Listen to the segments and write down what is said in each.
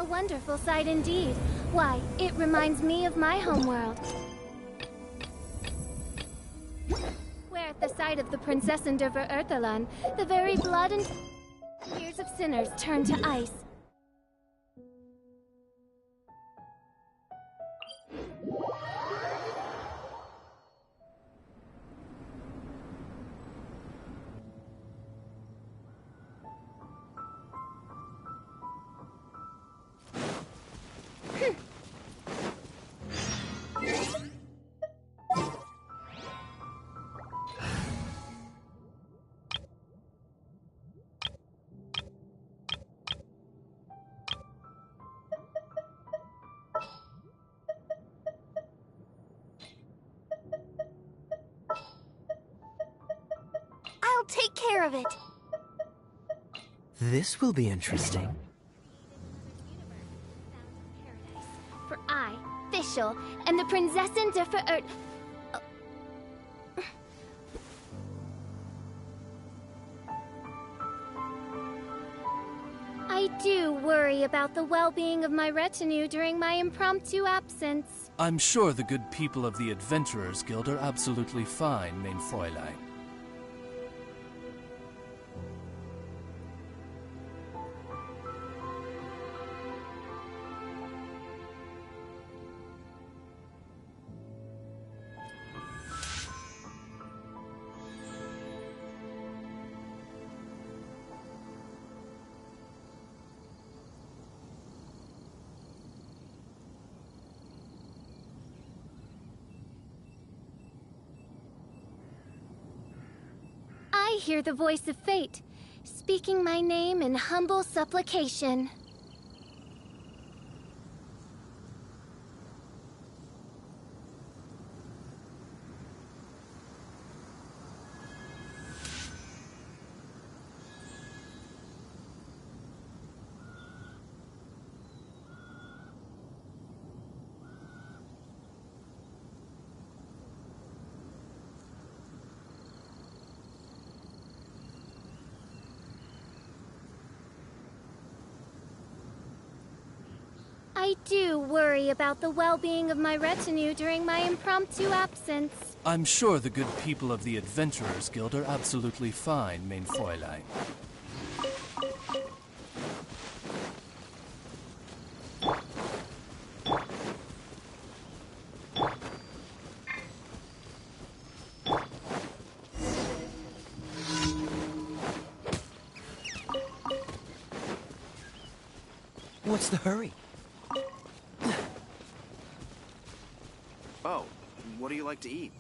wonderful sight indeed. Why, it reminds me of my homeworld. Where at the sight of the Prinzessin der Verurteilung, the very blood and tears of sinners turn to ice. I'll take care of it. This will be interesting. For I, Fischl, am the Prinzessin der Verurt... I do worry about the well-being of my retinue during my impromptu absence. I'm sure the good people of the Adventurers Guild are absolutely fine, mein Fräulein. I hear the voice of fate, speaking my name in humble supplication. I do worry about the well-being of my retinue during my impromptu absence. I'm sure the good people of the Adventurers Guild are absolutely fine, mein Fräulein. What's the hurry? Oh, what do you like to eat?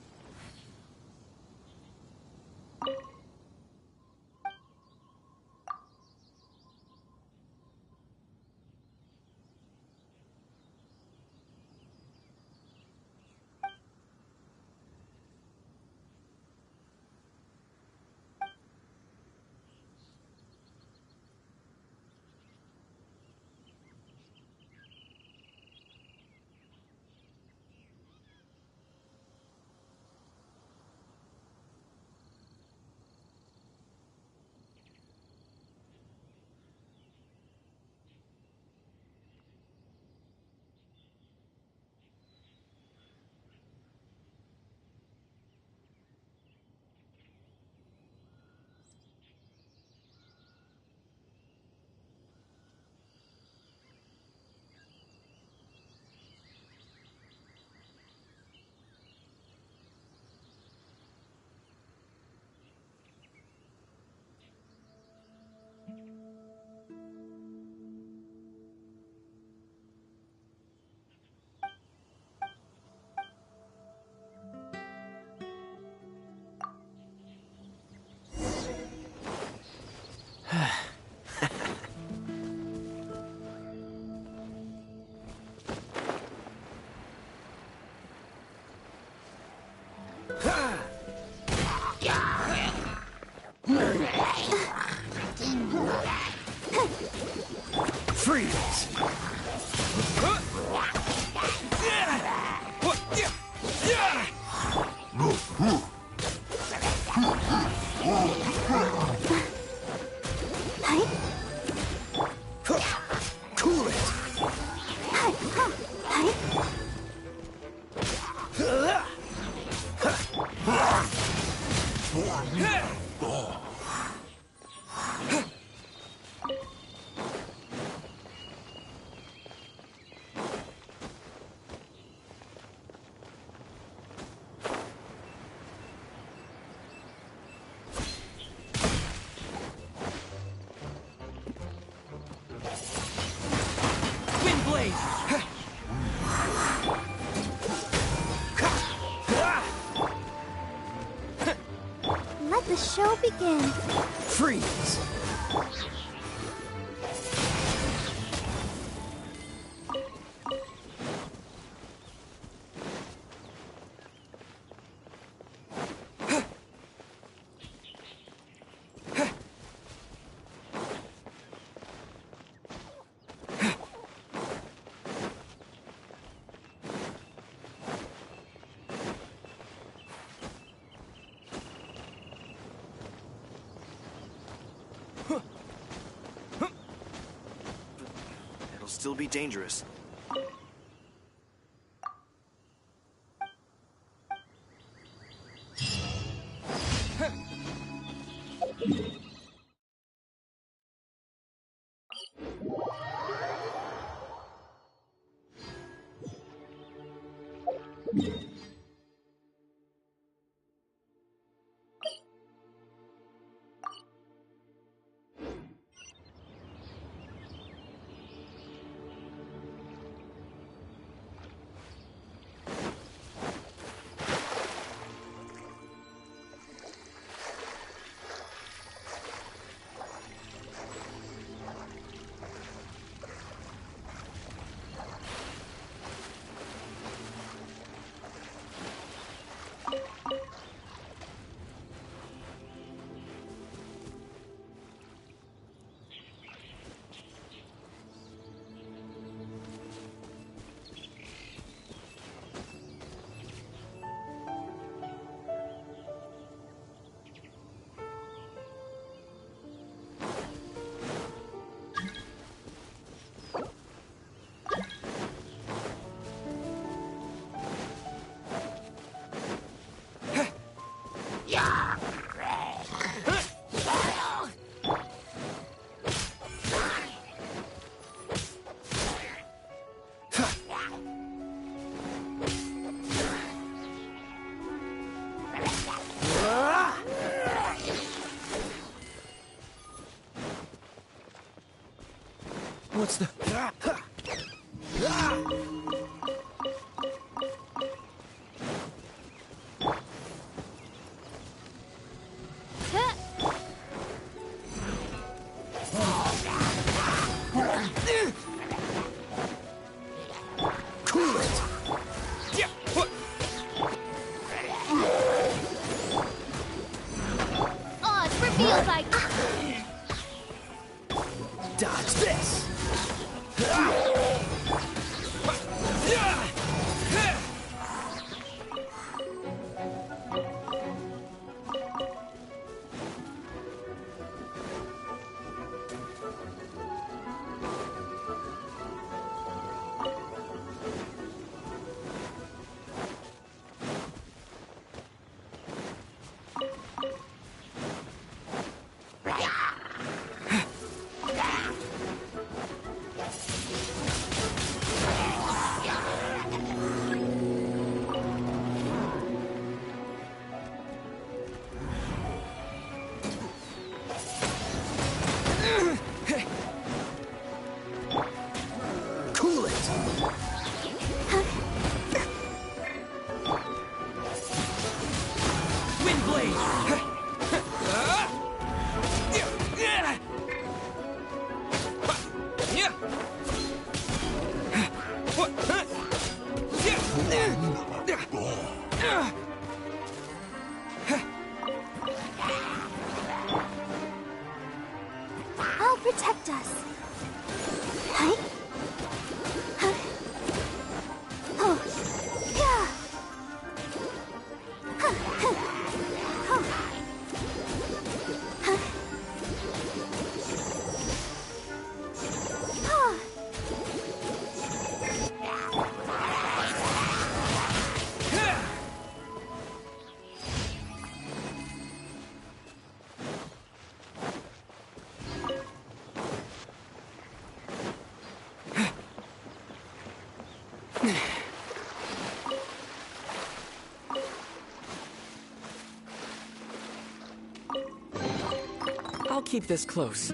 Let the show begin. Freeze! It'll still be dangerous. What's the... Oz reveals like... Dodge this! Cool it! Windblade! I'll protect us. Huh? Huh? Oh. Yeah. Huh. Huh. Oh. Huh. Oh. I'll keep this close.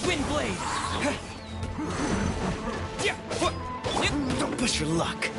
Wind blade. Don't push your luck.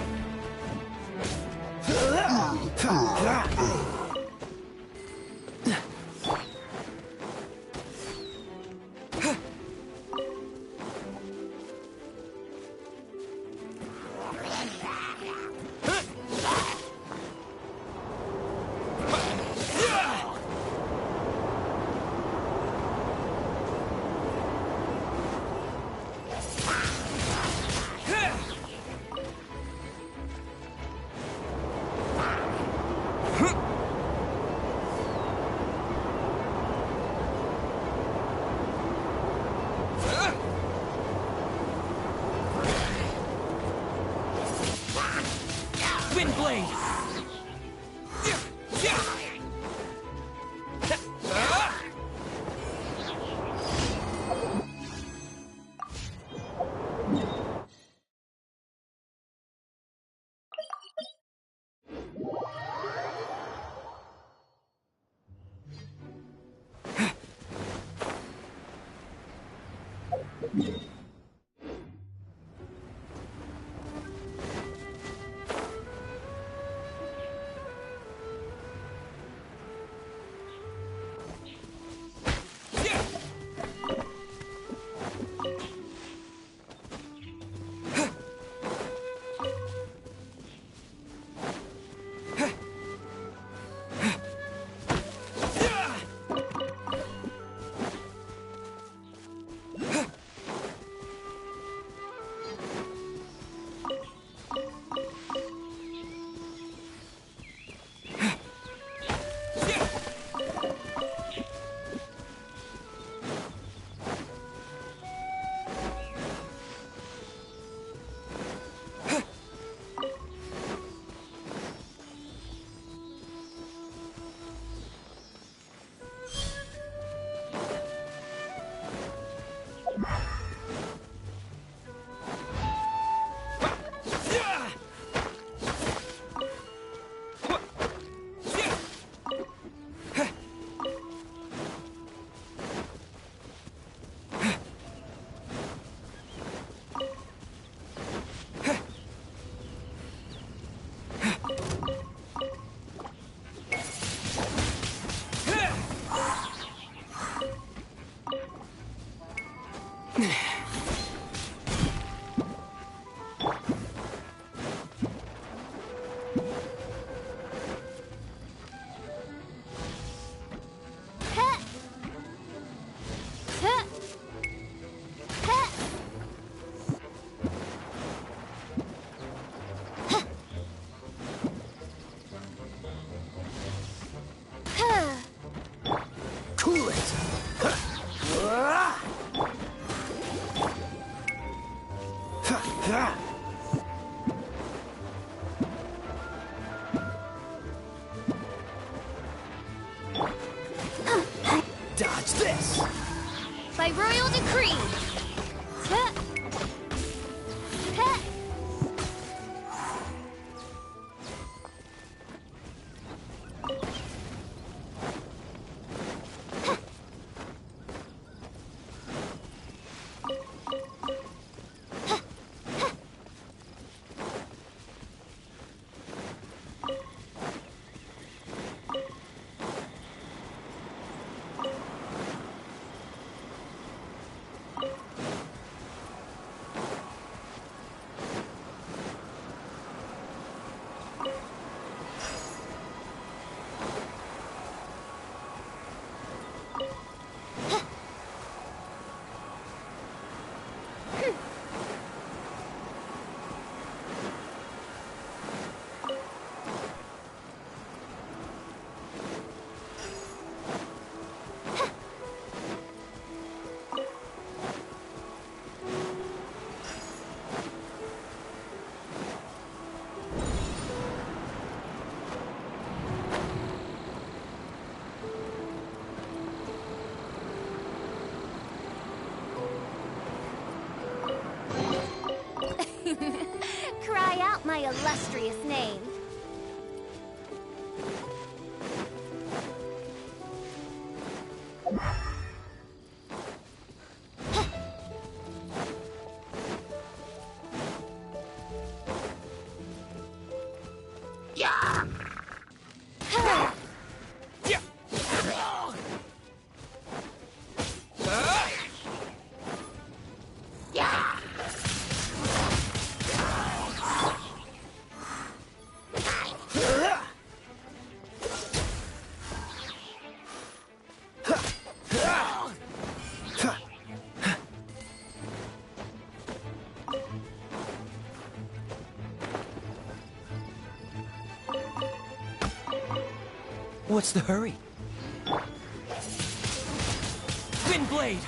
Watch this! By royal decree! Huh. Huh. Cry out my illustrious name. What's the hurry? Wind Blade!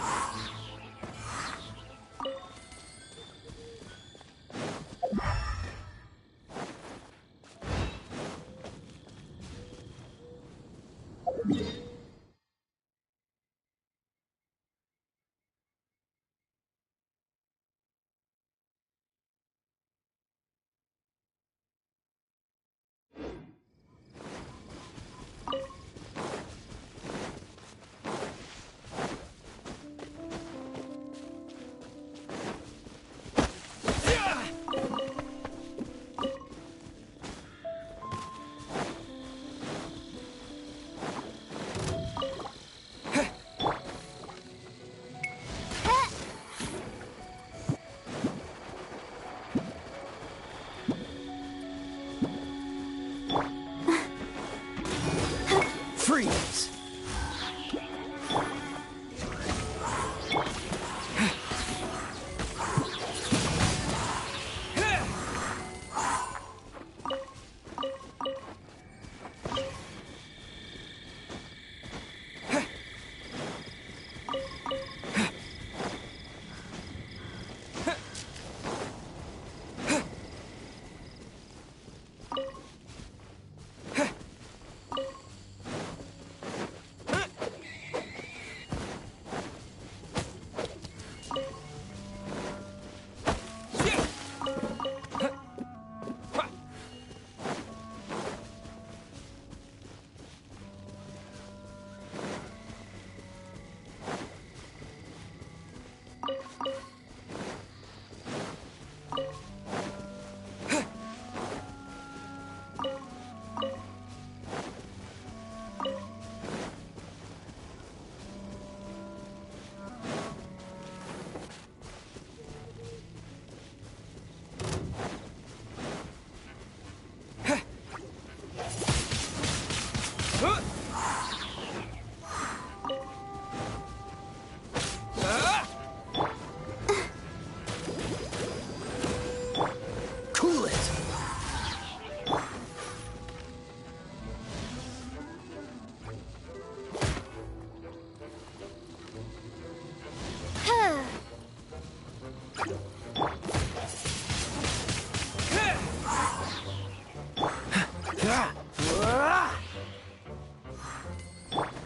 Freeze!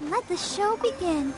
Let the show begin.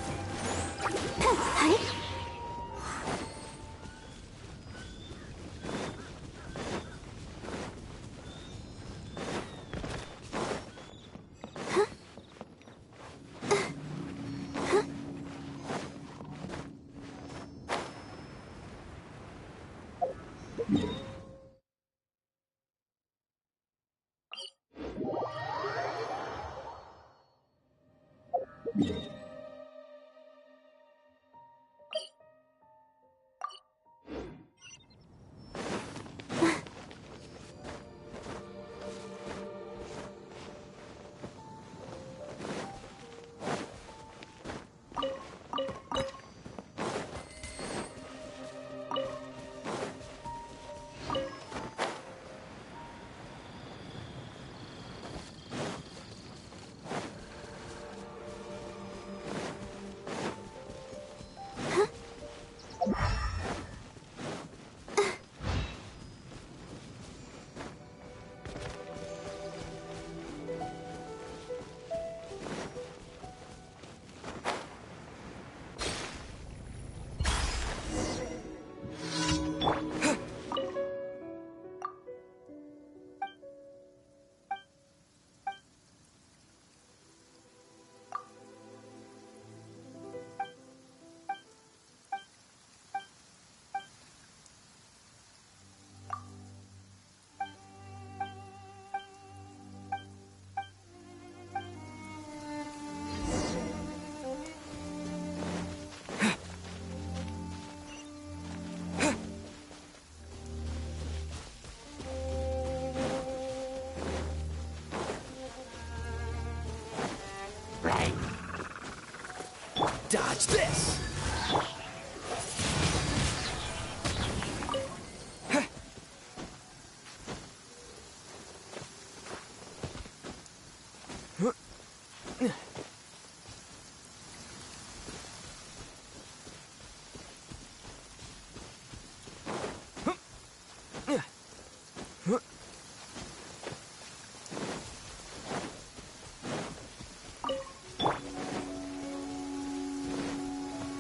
Dodge this!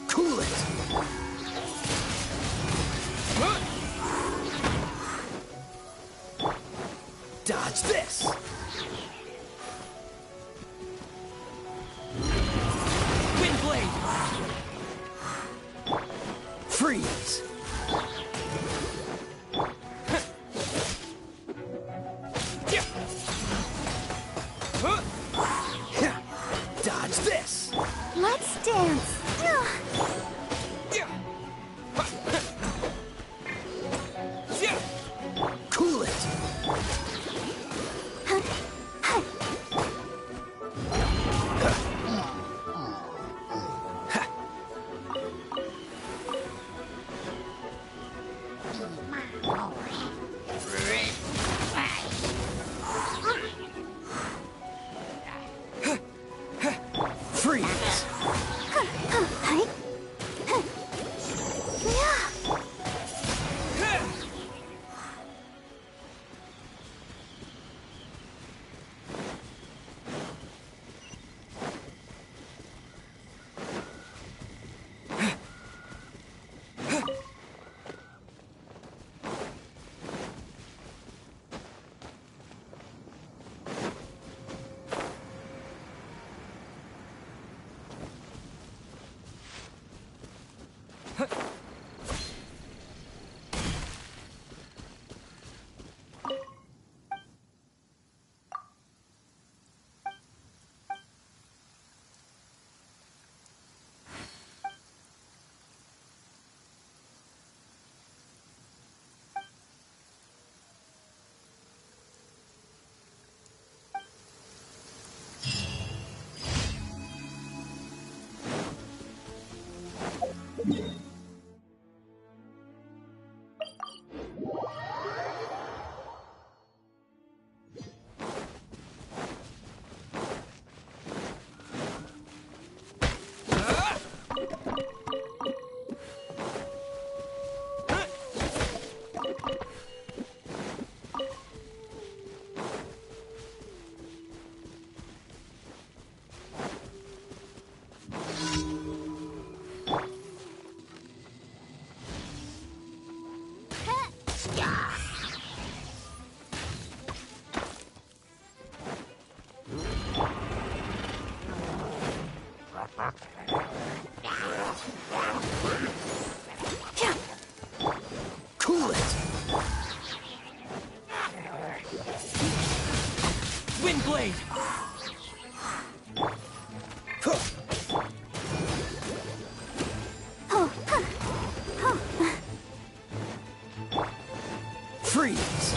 Cool it! Dodge this! Wind blade! Freeze! Dodge this! Let's dance. Cool it! Freeze! Cool it! Windblade! Freeze!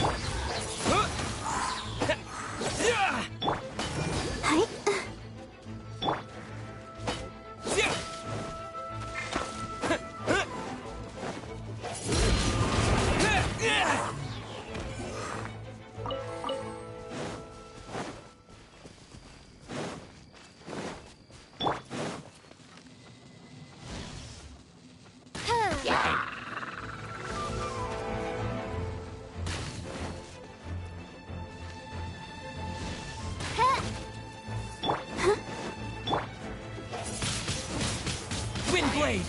Windblade!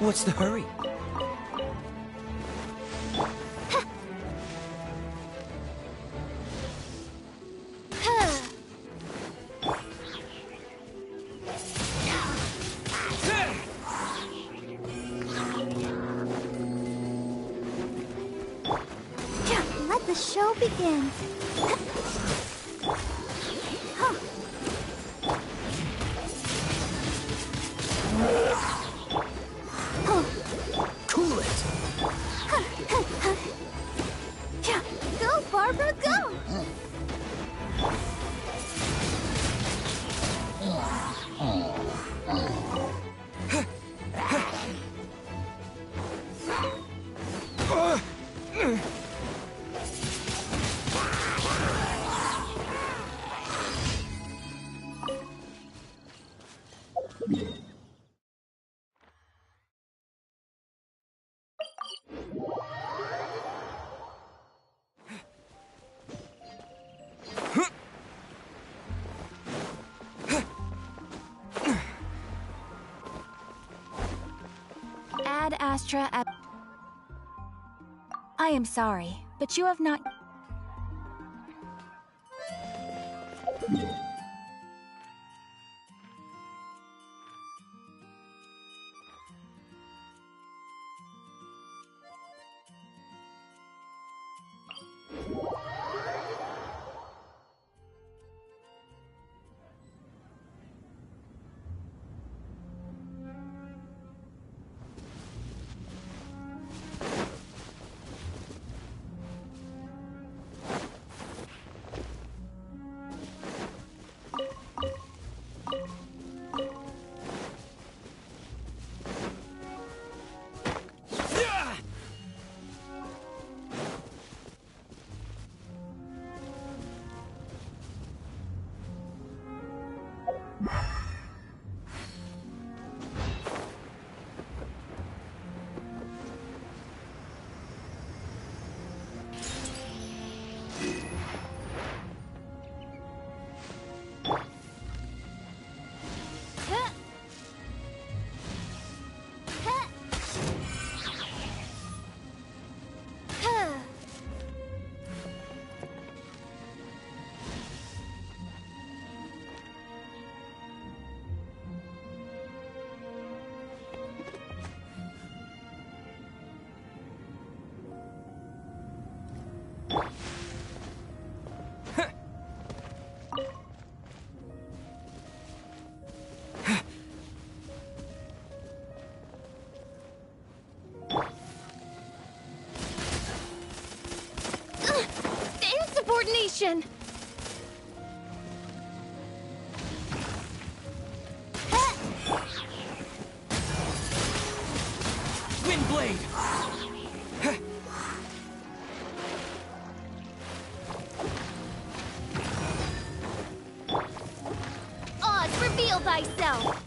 What's the hurry? Let the show begin. Cool it! Go, Barbara, go! Ad Astra at... I am sorry, but you have not... Insubordination! Windblade! Oz, reveal thyself!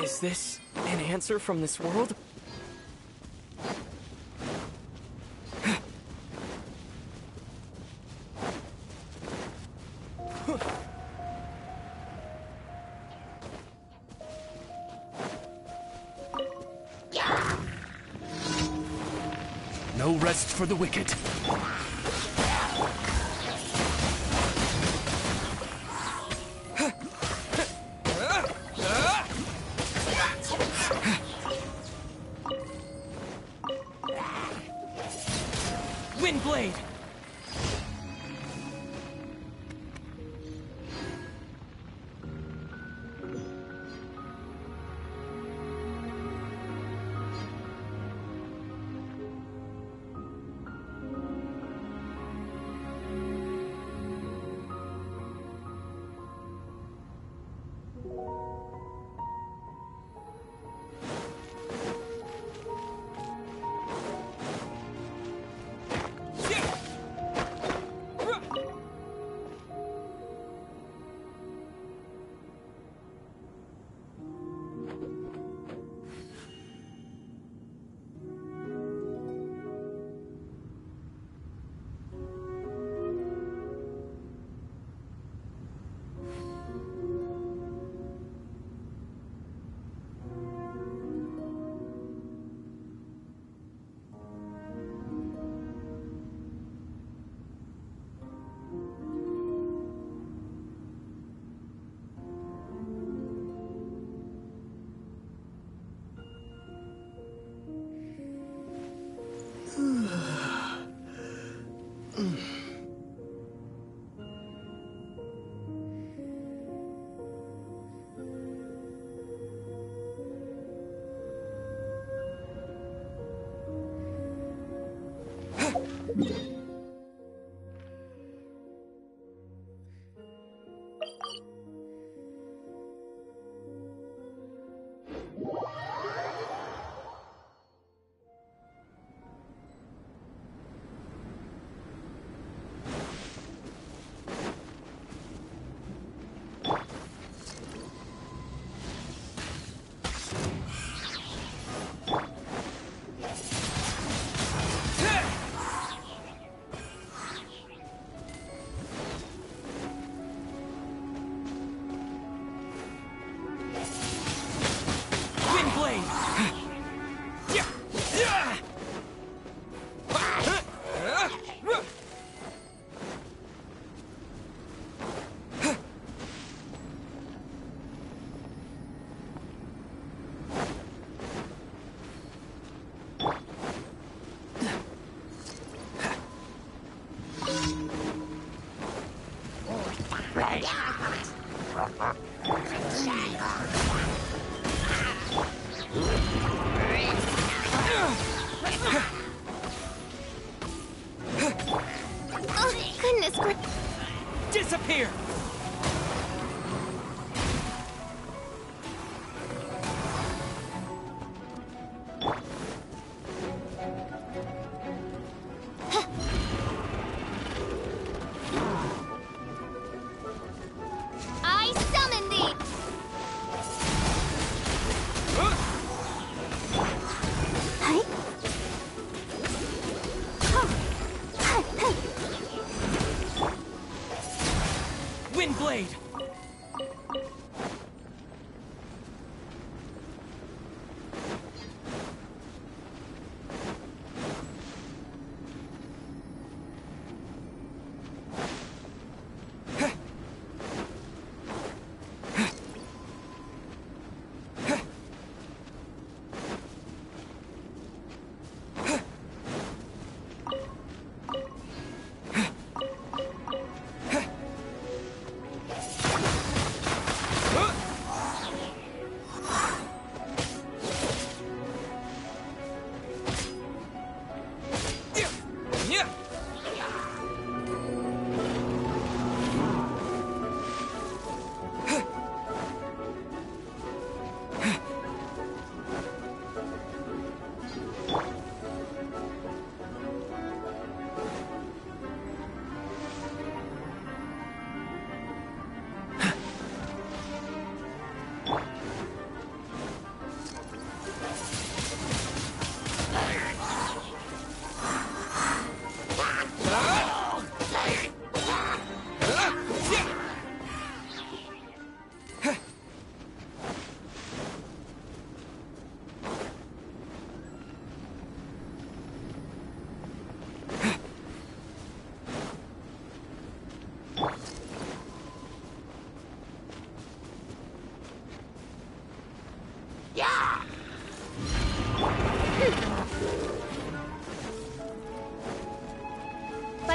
Is this an answer from this world? No rest for the wicked. Windblade!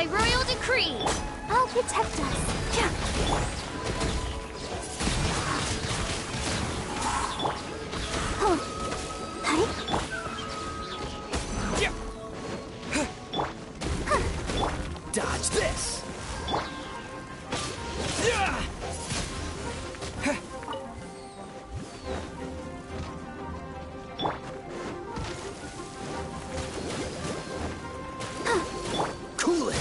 royal decree! I'll protect us. Yeah. Oh. Hi. Dodge this! Cool it!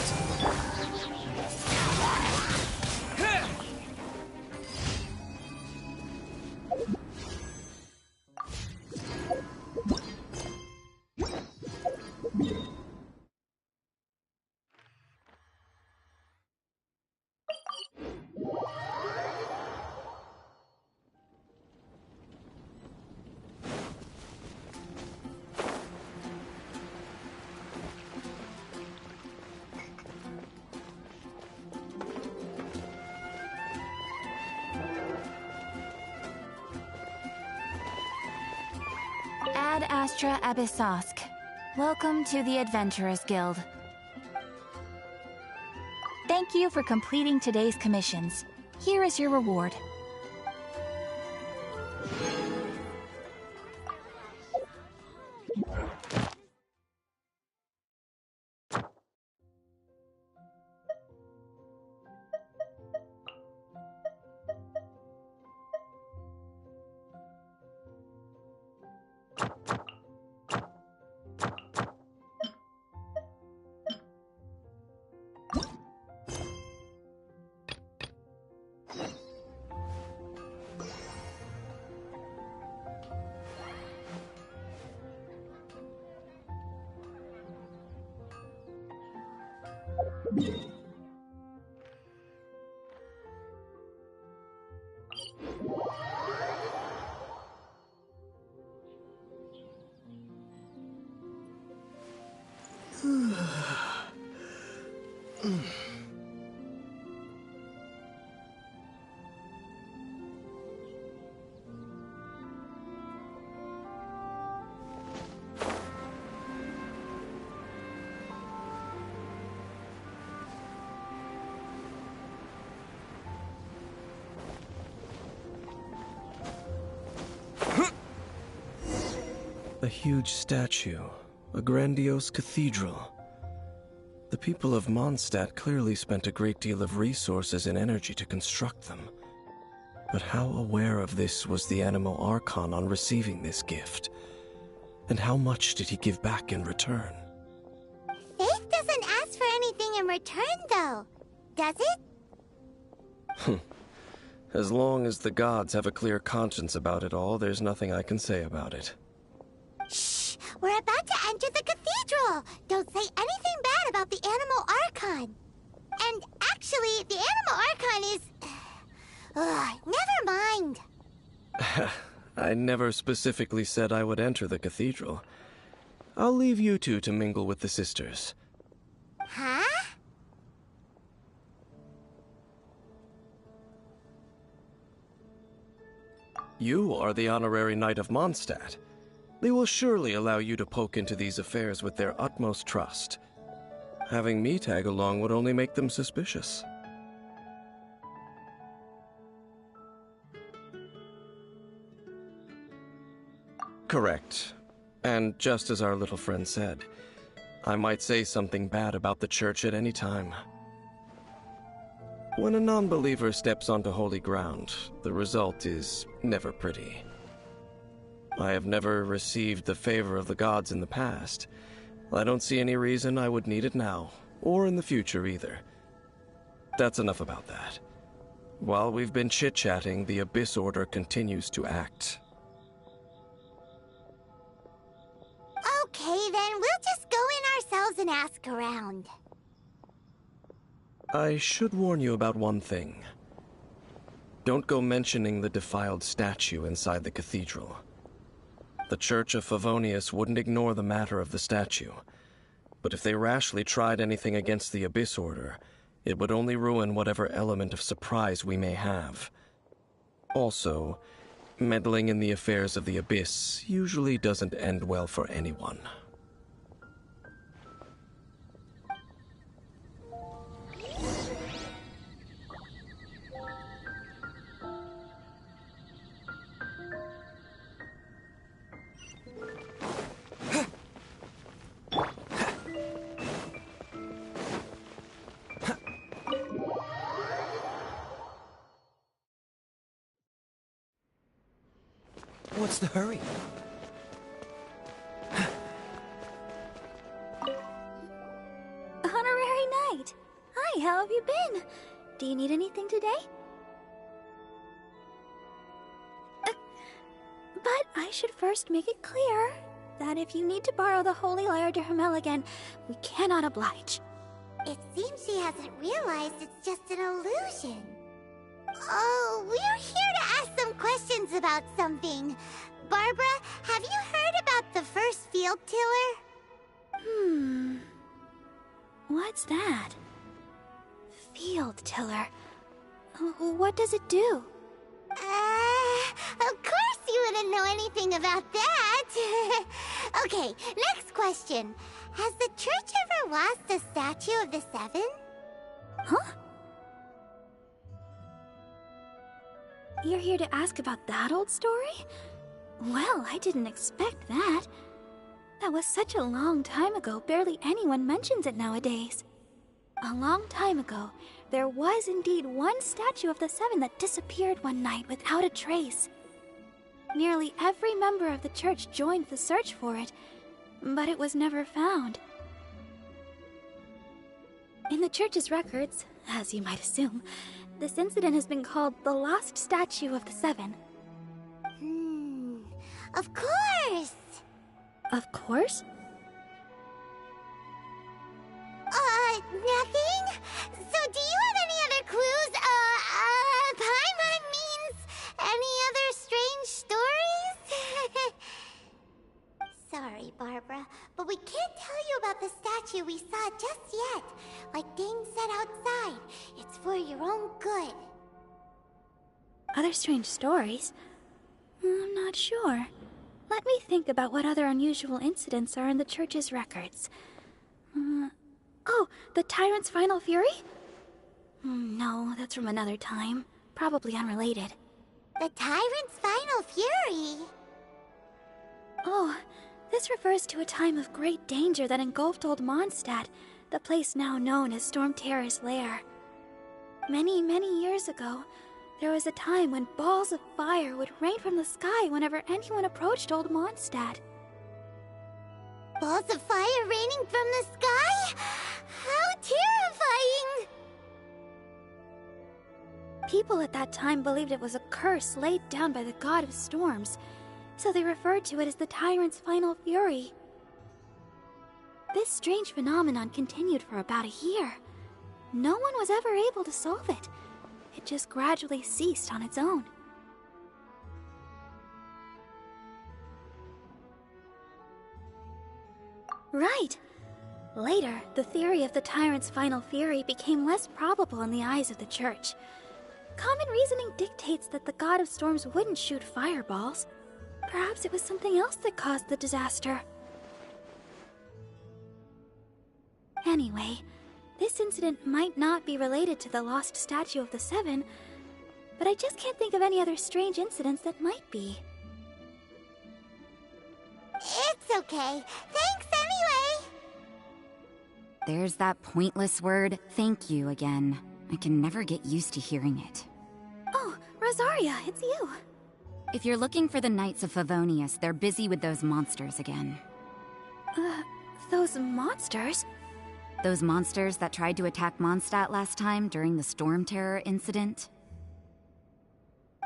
𝘖𝙗𝙗𝙗𝙗. Welcome to the Adventurers Guild. Thank you for completing today's commissions. Here is your reward. A huge statue, a grandiose cathedral. The people of Mondstadt clearly spent a great deal of resources and energy to construct them. But how aware of this was the Anemo Archon on receiving this gift? And how much did he give back in return? Faith doesn't ask for anything in return, though. Does it? As long as the gods have a clear conscience about it all, there's nothing I can say about it. Shh! We're about to enter the cathedral! Don't say anything bad about the Anemo Archon! And actually, the Anemo Archon is... never mind! I never specifically said I would enter the cathedral. I'll leave you two to mingle with the sisters. Huh? You are the honorary knight of Mondstadt. They will surely allow you to poke into these affairs with their utmost trust. Having me tag along would only make them suspicious. Correct. And just as our little friend said, I might say something bad about the church at any time. When a non-believer steps onto holy ground, the result is never pretty. I have never received the favor of the gods in the past. I don't see any reason I would need it now, or in the future either. That's enough about that. While we've been chit-chatting, the Abyss Order continues to act. Okay, then we'll just go in ourselves and ask around. I should warn you about one thing. Don't go mentioning the defiled statue inside the cathedral. The Church of Favonius wouldn't ignore the matter of the statue, but if they rashly tried anything against the Abyss Order, it would only ruin whatever element of surprise we may have. Also, meddling in the affairs of the Abyss usually doesn't end well for anyone. What's the hurry? Honorary Knight! Hi, how have you been? Do you need anything today? But I should first make it clear that if you need to borrow the Holy Lyre de Hummel again, we cannot oblige. It seems she hasn't realized it's just an illusion. Oh, we're here to ask some questions about something. Barbara, have you heard about the first field tiller? What's that? Field tiller. What does it do? Of course you wouldn't know anything about that. Okay, next question. Has the church ever lost a statue of the Seven? Huh? You're here to ask about that old story? Well, I didn't expect that. That was such a long time ago, barely anyone mentions it nowadays. A long time ago, there was indeed one statue of the Seven that disappeared one night without a trace. Nearly every member of the church joined the search for it, but it was never found. In the church's records, as you might assume, this incident has been called the Lost Statue of the Seven. Of course! Of course? Nothing? So do you have any other clues? Paimon means any other strange stories? Sorry, Barbara, but we can't tell you about the statue we saw just yet. Like Dane said outside, it's for your own good. Other strange stories? I'm not sure. Let me think about what other unusual incidents are in the church's records. Oh, the Tyrant's Final Fury? No, that's from another time. Probably unrelated. The Tyrant's Final Fury? Oh, this refers to a time of great danger that engulfed Old Mondstadt, the place now known as Storm Terror's lair. Many, many years ago, there was a time when balls of fire would rain from the sky whenever anyone approached Old Mondstadt. Balls of fire raining from the sky? How terrifying! People at that time believed it was a curse laid down by the god of storms, so they referred to it as the Tyrant's Final Fury. This strange phenomenon continued for about a year. No one was ever able to solve it. It just gradually ceased on its own. Right. Later, the theory of the Tyrant's Final Fury became less probable in the eyes of the Church. Common reasoning dictates that the god of storms wouldn't shoot fireballs. Perhaps it was something else that caused the disaster. Anyway, this incident might not be related to the lost statue of the Seven, but I just can't think of any other strange incidents that might be. It's okay. Thanks anyway! There's that pointless word, thank you, again. I can never get used to hearing it. Oh, Rosaria, it's you. If you're looking for the Knights of Favonius, they're busy with those monsters again. Those monsters? Those monsters that tried to attack Mondstadt last time during the Storm Terror incident?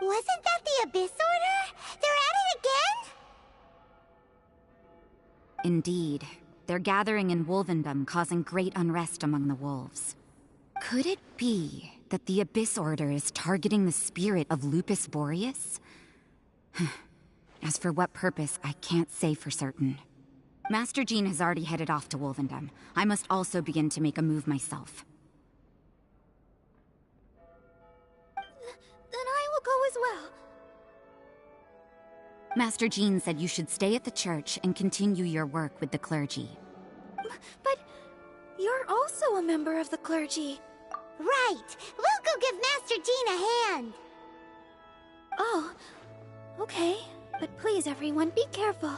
Wasn't that the Abyss Order? They're at it again? Indeed. They're gathering in Wolvendom, causing great unrest among the wolves. Could it be that the Abyss Order is targeting the spirit of Lupus Boreas? As for what purpose, I can't say for certain. Master Jean has already headed off to Wolvendom. I must also begin to make a move myself. Then I will go as well. Master Jean said you should stay at the church and continue your work with the clergy. But you're also a member of the clergy. Right! We'll go give Master Jean a hand! Oh, okay. But please, everyone, be careful.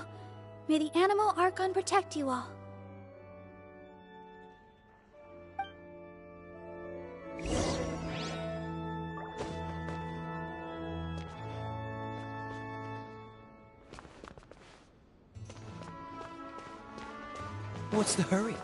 May the Animal Archon protect you all. What's the hurry?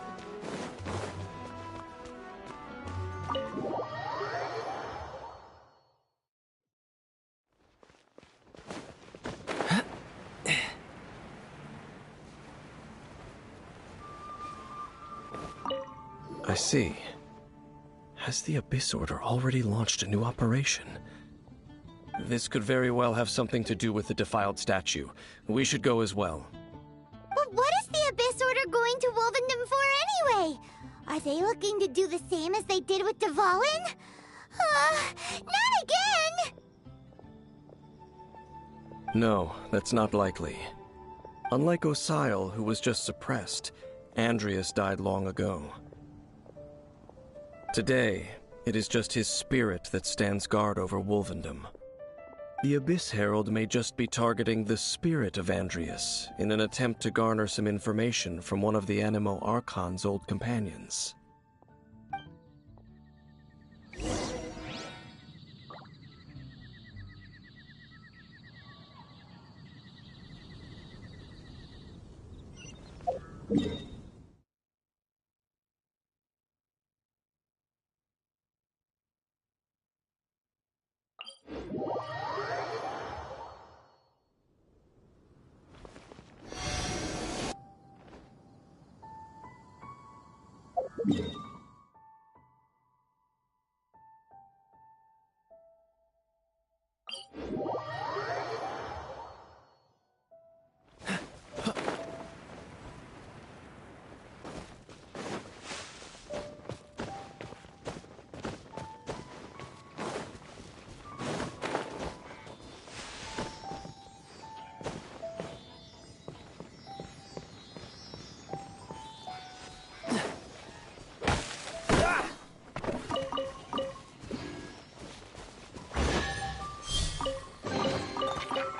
I see. Has the Abyss Order already launched a new operation? This could very well have something to do with the defiled statue. We should go as well. But what is the Abyss Order going to Wolvendom for anyway? Are they looking to do the same as they did with Dvalin? Not again! No, that's not likely. Unlike Osial, who was just suppressed, Andrias died long ago. Today, it is just his spirit that stands guard over Wolvendom. The Abyss Herald may just be targeting the spirit of Andrias in an attempt to garner some information from one of the Animo Archon's old companions.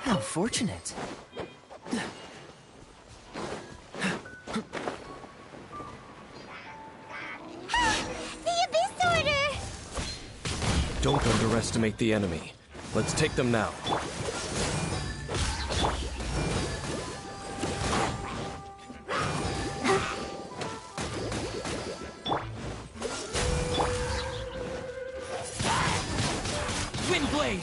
How fortunate. The Abyss Order! Don't underestimate the enemy. Let's take them now. Windblade!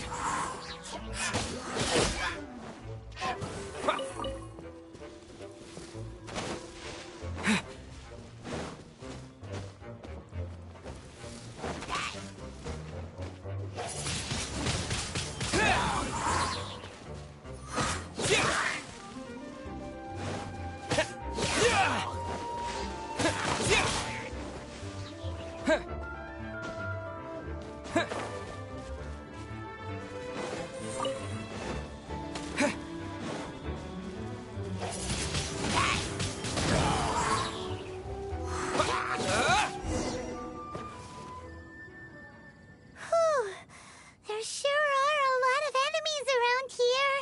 There sure are a lot of enemies around here.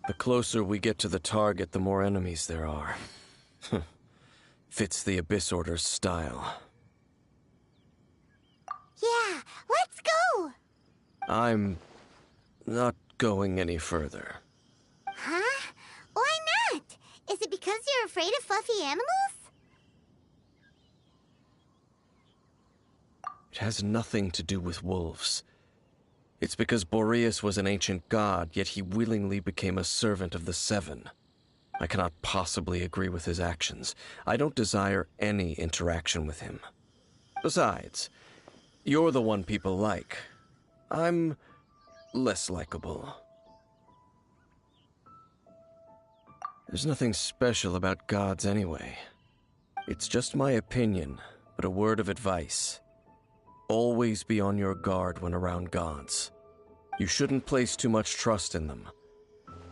The closer we get to the target, the more enemies there are. Fits the Abyss Order's style. Yeah, let's go! I'm not going any further. Huh? Why not? Is it because you're afraid of fluffy animals? It has nothing to do with wolves. It's because Boreas was an ancient god, yet he willingly became a servant of the Seven. I cannot possibly agree with his actions. I don't desire any interaction with him. Besides, you're the one people like. I'm less likable. There's nothing special about gods anyway. It's just my opinion, but a word of advice. Always be on your guard when around gods. You shouldn't place too much trust in them,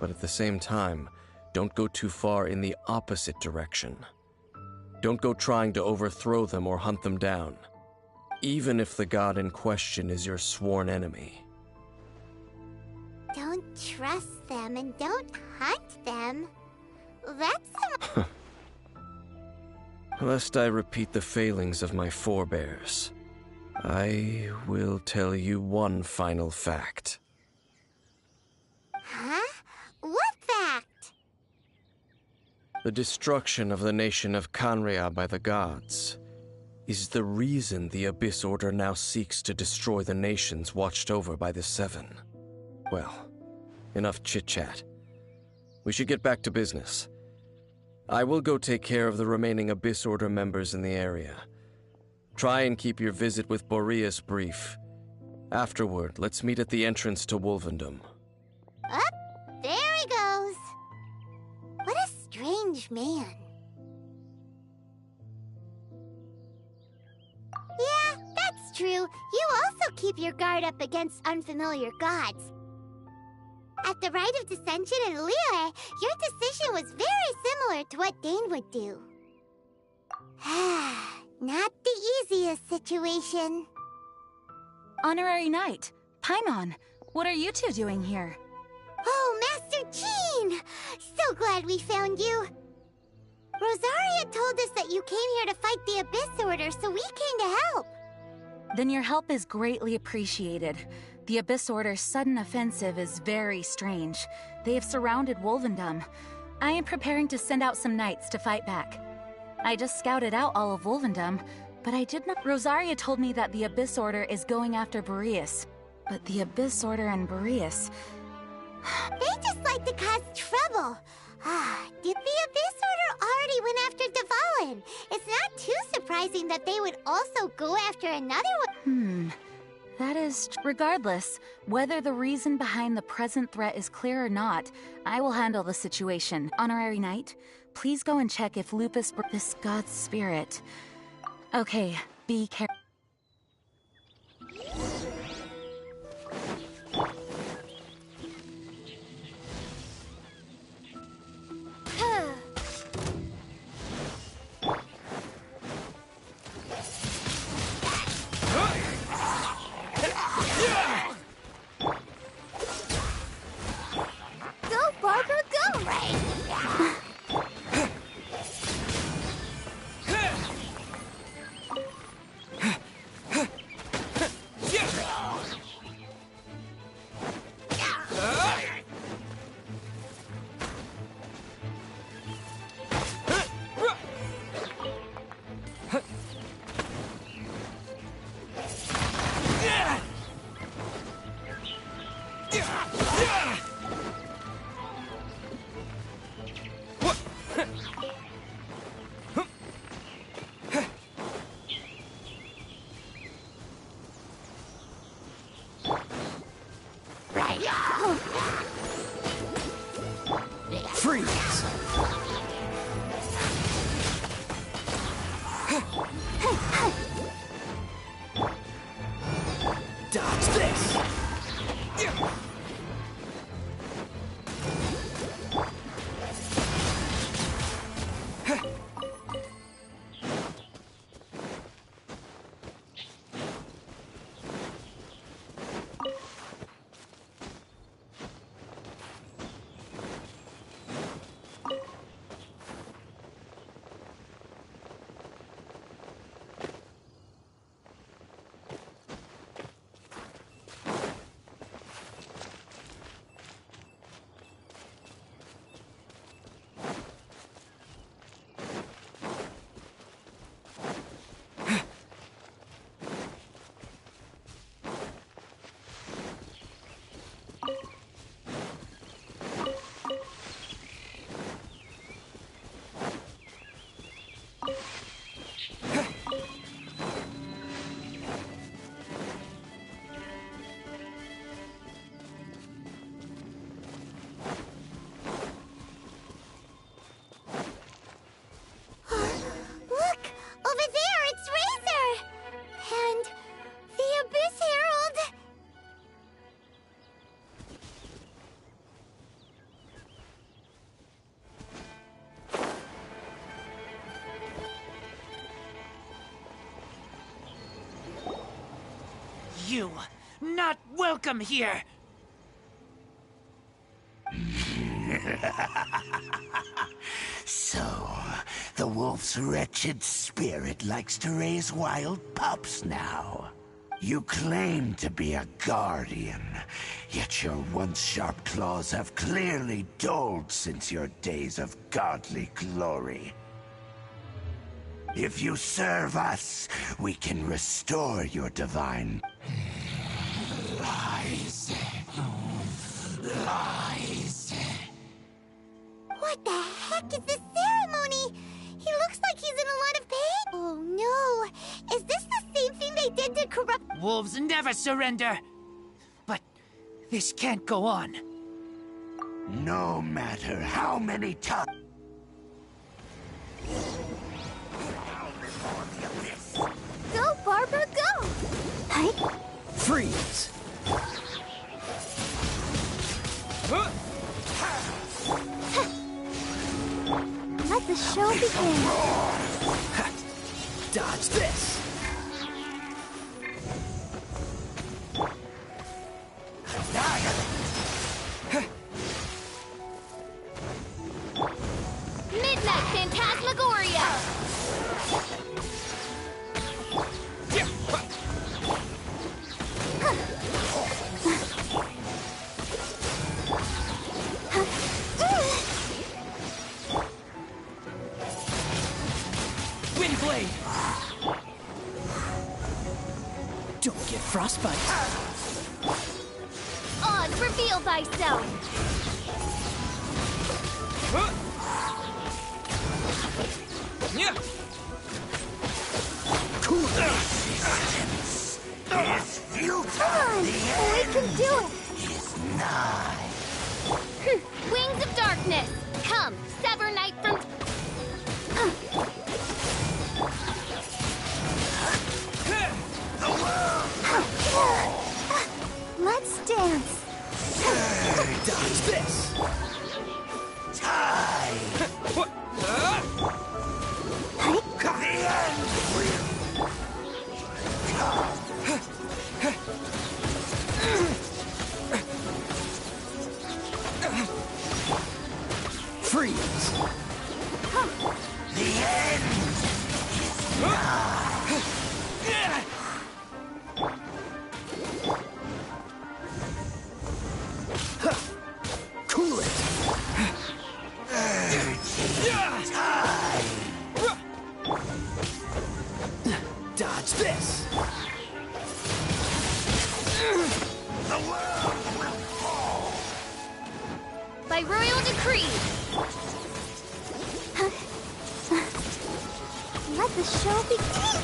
but at the same time, don't go too far in the opposite direction. Don't go trying to overthrow them or hunt them down, even if the god in question is your sworn enemy. Don't trust them and don't hunt them. That's some... Lest I repeat the failings of my forebears, I will tell you one final fact. Huh? What fact? The destruction of the nation of 𝘾𝙗𝙖𝙣 by the gods is the reason the Abyss Order now seeks to destroy the nations watched over by the Seven. Well, enough chit-chat. We should get back to business. I will go take care of the remaining Abyss Order members in the area. Try and keep your visit with Boreas brief. Afterward, let's meet at the entrance to Wolvendom. Up, there he goes. What a strange man. Yeah, that's true. You also keep your guard up against unfamiliar gods. At the Rite of Dissension in 𝘖𝙗𝙗, your decision was very similar to what Dane would do. Not the easiest situation. Honorary Knight, Paimon, what are you two doing here? Oh, Master Jean! So glad we found you. Rosaria told us that you came here to fight the Abyss Order, so we came to help. Then your help is greatly appreciated. The Abyss Order's sudden offensive is very strange. They have surrounded Wolvendom. I am preparing to send out some knights to fight back. I just scouted out all of Wolvendom, but I did not— Rosaria told me that the Abyss Order is going after Boreas. But the Abyss Order and Boreas— They just like to cause trouble. Did the Abyss Order already went after Dvalin? It's not too surprising that they would also go after another one. That is— Regardless, whether the reason behind the present threat is clear or not, I will handle the situation. Honorary Knight, please go and check if this god's spirit— Okay, be careful. Go, Barbara, go! Freeze! Dodge this! You, not welcome here! So, the wolf's wretched spirit likes to raise wild pups now. You claim to be a guardian, yet your once sharp claws have clearly dulled since your days of godly glory. If you serve us, we can restore your divine... Lies. Lies. What the heck is this ceremony? He looks like he's in a lot of pain. Oh no! Is this the same thing they did to corrupt... Wolves never surrender! But this can't go on. No matter how many times... Go, Barbara, go! Freeze! Let the show begin. Dodge this! Midnight Phantasmagoria! Windblade! Don't get frostbite. On, reveal thyself! Cool. Is futile. Come on, we can do it! Is nigh. Wings of darkness! Come, sever night from... Let's dance. Dodge this! Time. The end will come. Freeze! The end is nigh. Cool it! Dodge this! The world will fall. By royal decree! Let the show begin.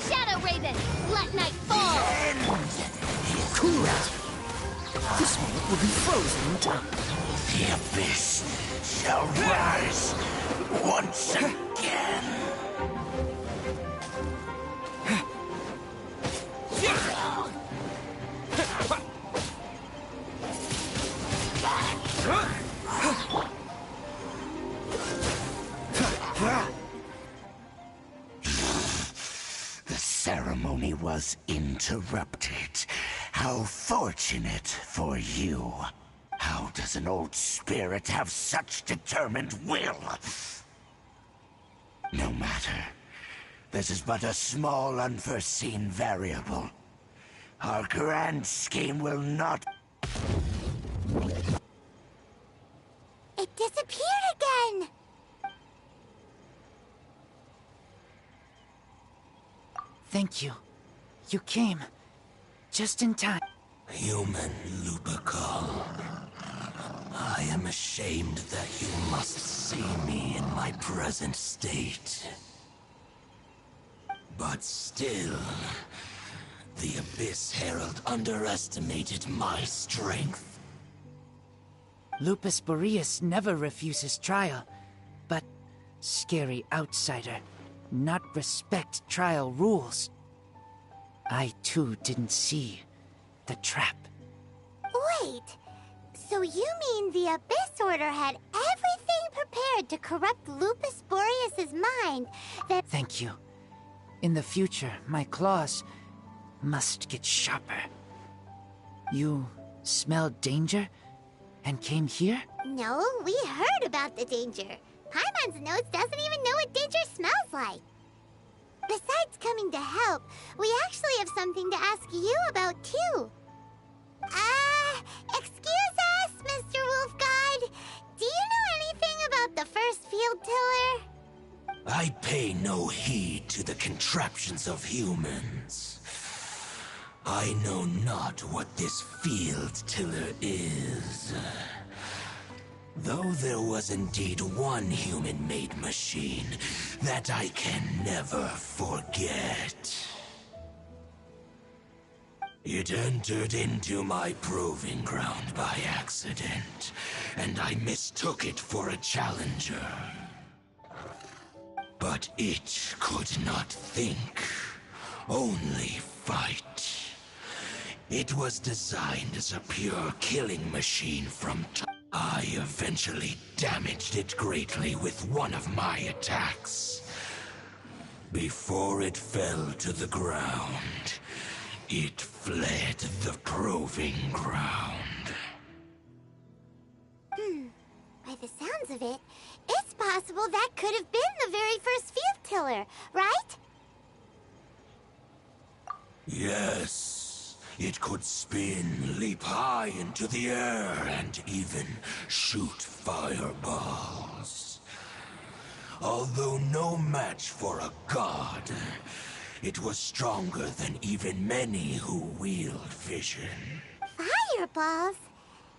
Shadow Raven, let night fall! Cool it! This one will be frozen in time. The abyss shall rise once again. The ceremony was interrupted. How fortunate for you. How does an old spirit have such determined will? No matter. This is but a small unforeseen variable. Our grand scheme will not... It disappeared again! Thank you. You came. Just in time. Human Lupercal. I am ashamed that you must see me in my present state. But still, the Abyss Herald underestimated my strength. Lupus Boreas never refuses trial, but scary outsider, not respect trial rules. I too didn't see the trap. Wait, so you mean the Abyss Order had everything prepared to corrupt Lupus Boreas' mind that... Thank you. In the future, my claws must get sharper. You smelled danger and came here? No, we heard about the danger. Paimon's nose doesn't even know what danger smells like. Besides coming to help, we actually have something to ask you about, too. Excuse us, Mr. Wolf God. Do you know anything about the first field tiller? I pay no heed to the contraptions of humans. I know not what this field tiller is. Though there was indeed one human-made machine that I can never forget. It entered into my proving ground by accident, and I mistook it for a challenger. But it could not think, only fight. It was designed as a pure killing machine from I eventually damaged it greatly with one of my attacks. Before it fell to the ground, it fled the proving ground. By the sounds of it, it's possible that could have been the very first field tiller, right? Yes. It could spin, leap high into the air, and even shoot fireballs. Although no match for a god, it was stronger than even many who wield vision. Fireballs?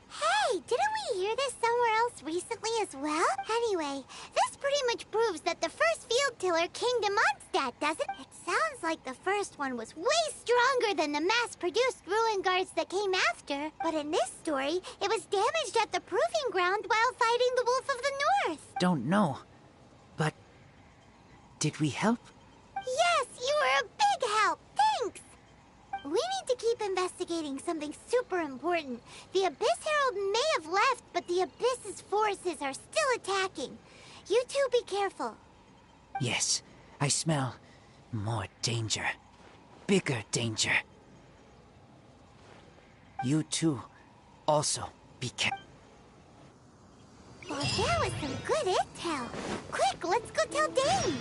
Hey, didn't we hear this somewhere else recently as well? Anyway, this pretty much proves that the first field tiller came to Mondstadt, doesn't it? It sounds like the first one was way stronger than the mass-produced ruin guards that came after. But in this story, it was damaged at the proving ground while fighting the Wolf of the North. Don't know. But did we help? Yes, you were a big help. Thanks. We need to keep investigating something super important. The Abyss Herald may have left, but the Abyss's forces are still attacking. You two be careful. Yes, I smell more danger. Bigger danger. You two also be careful. Well, that was some good intel. Quick, let's go tell Dane.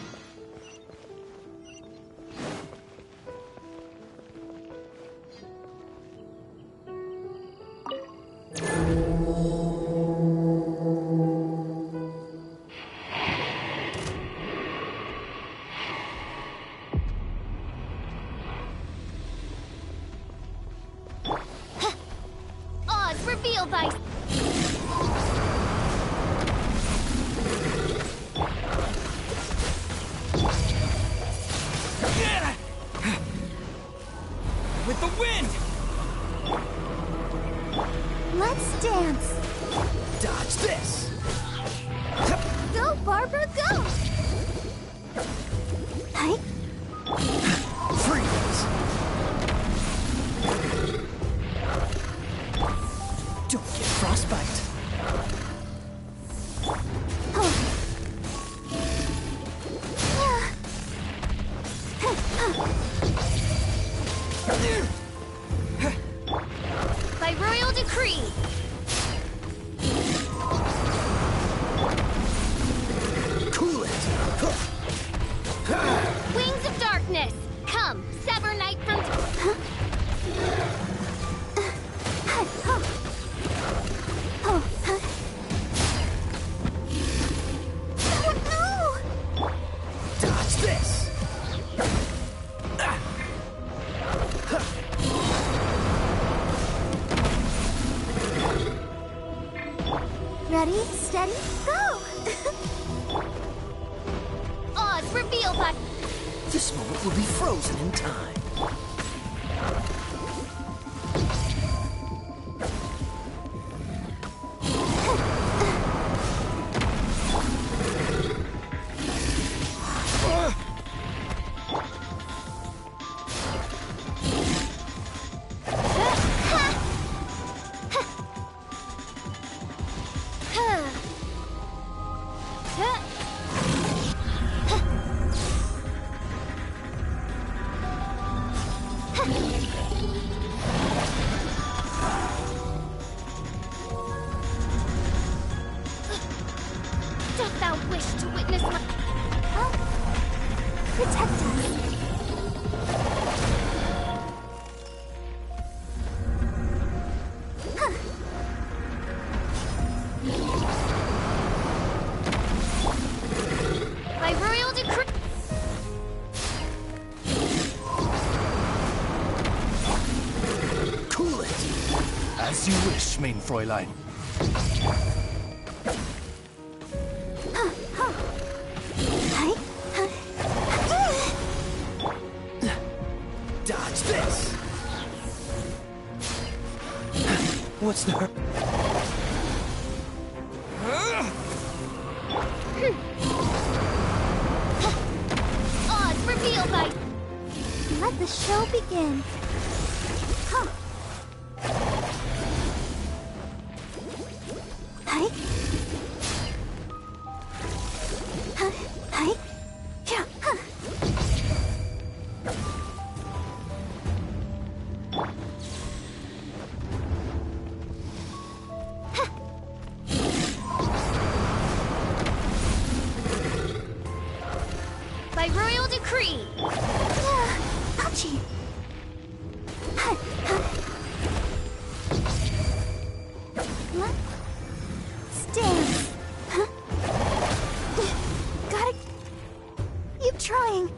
Oz, reveal thy... With the wind! Let's dance. Dodge this! Go, Barbara, go! Hi. Freeze! Don't get frostbite. By royal decree! Cool it! Wings of darkness! Come, sever night from... Dodge this! Ready, steady, go! Oz, reveal thy... This moment will be frozen in time. As you wish, mein Fräulein. Dodge this! What's the hurt? Odds revealed by... Let the show begin. Huh. Hi. Hi. Hi. Yeah. Huh. By royal decree. Ouchie. What? Stand. Huh? Gotta keep trying.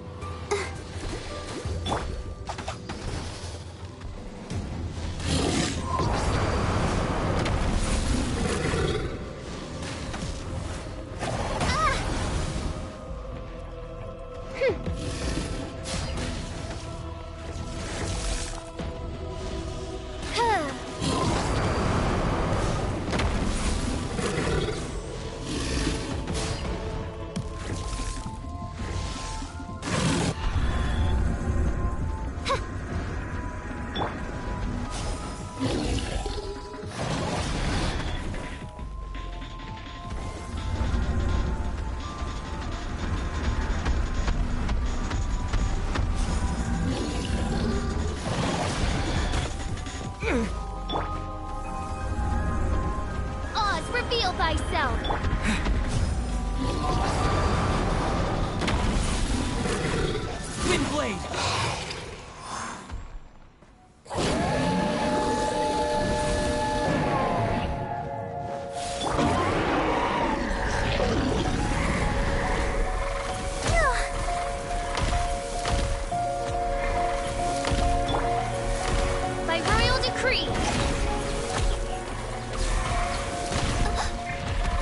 Oz, reveal thyself. Windblade! By royal decree.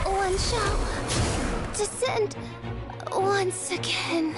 One shall descend once again.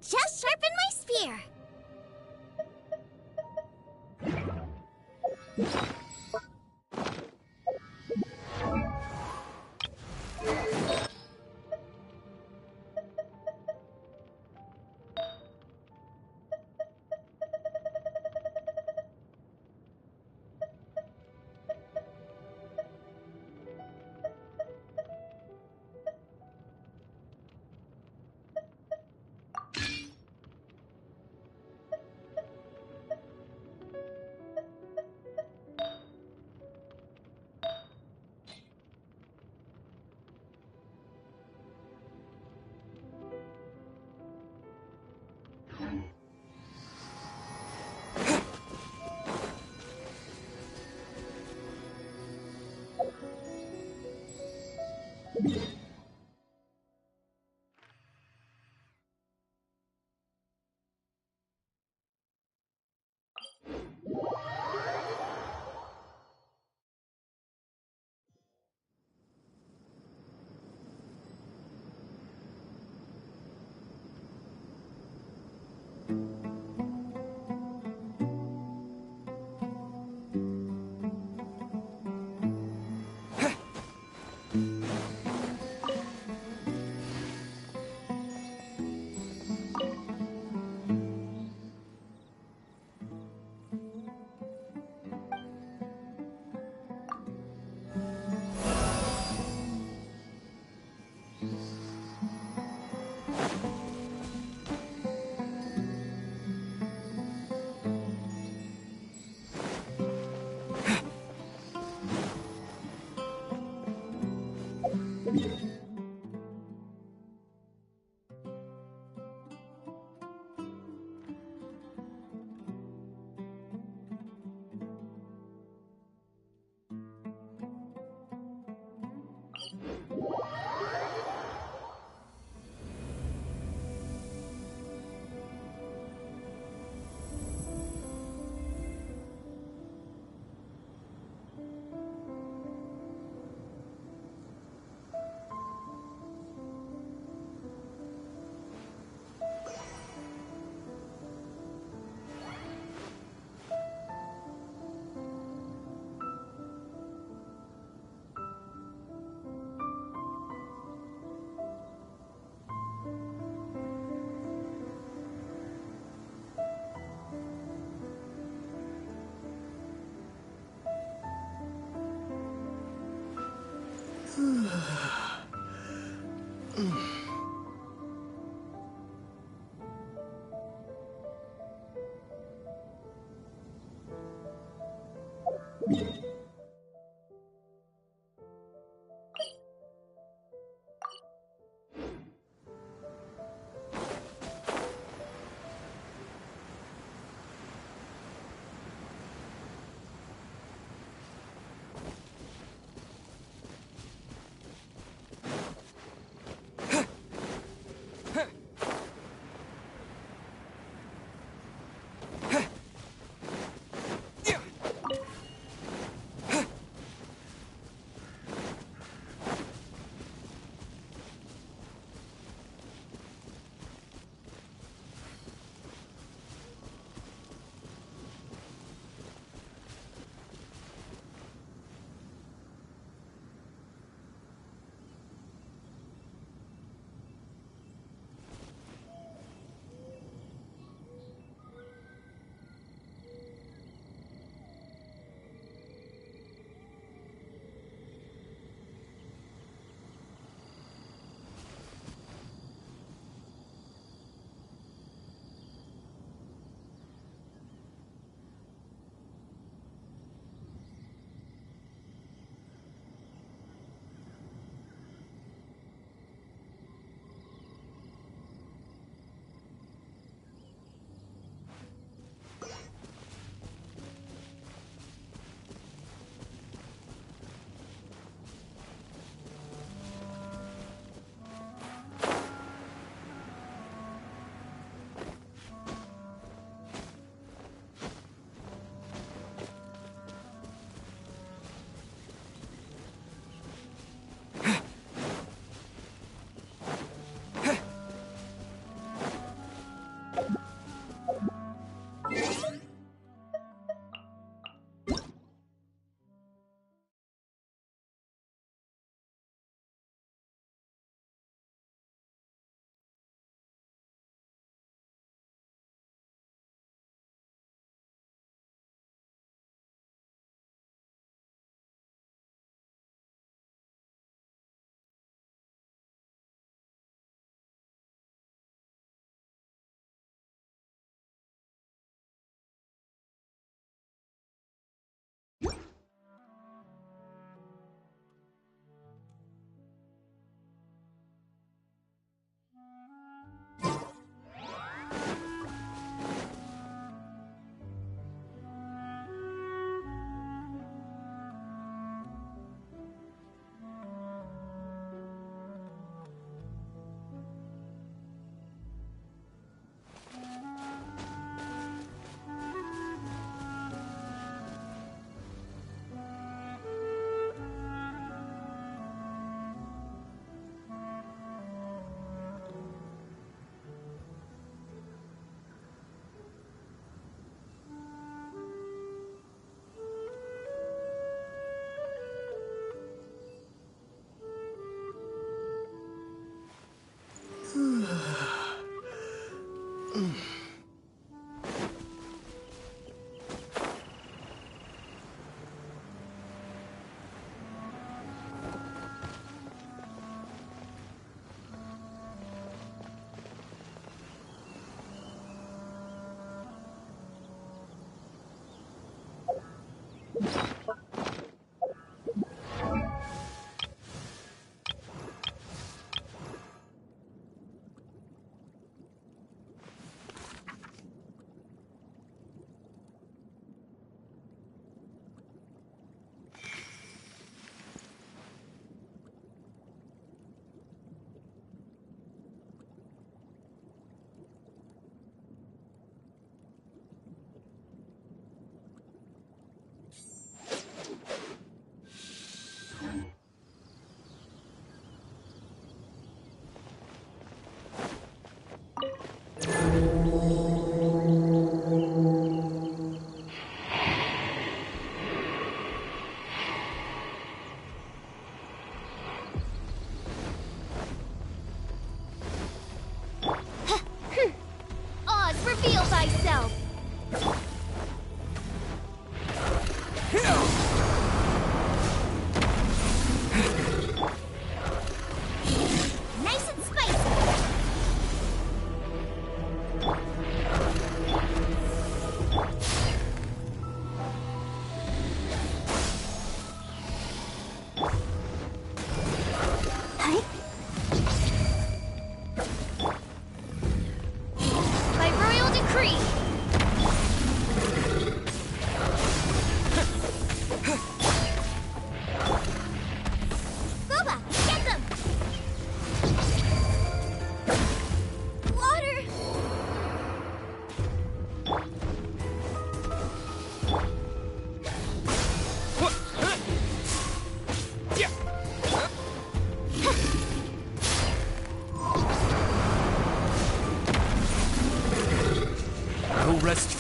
Just sharpen my spear.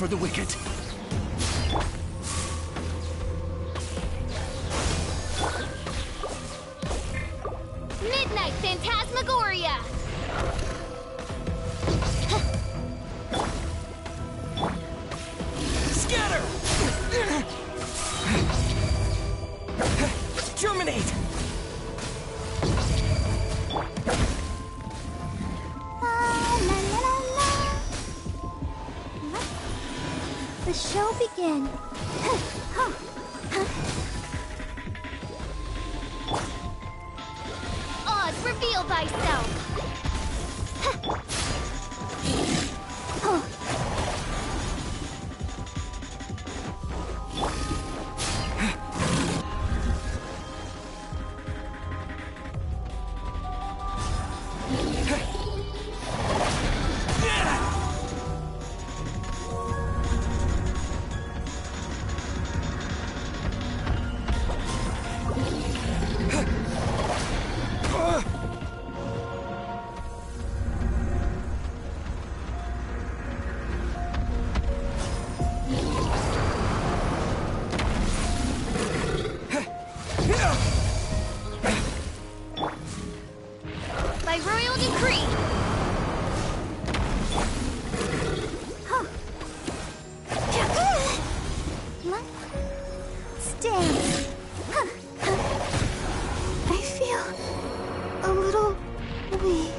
for the wicked. Midnight Phantasmagoria! Scatter! Germinate! The show begin. Oz, reveal thyself! By royal decree! Stance. I feel a little weak.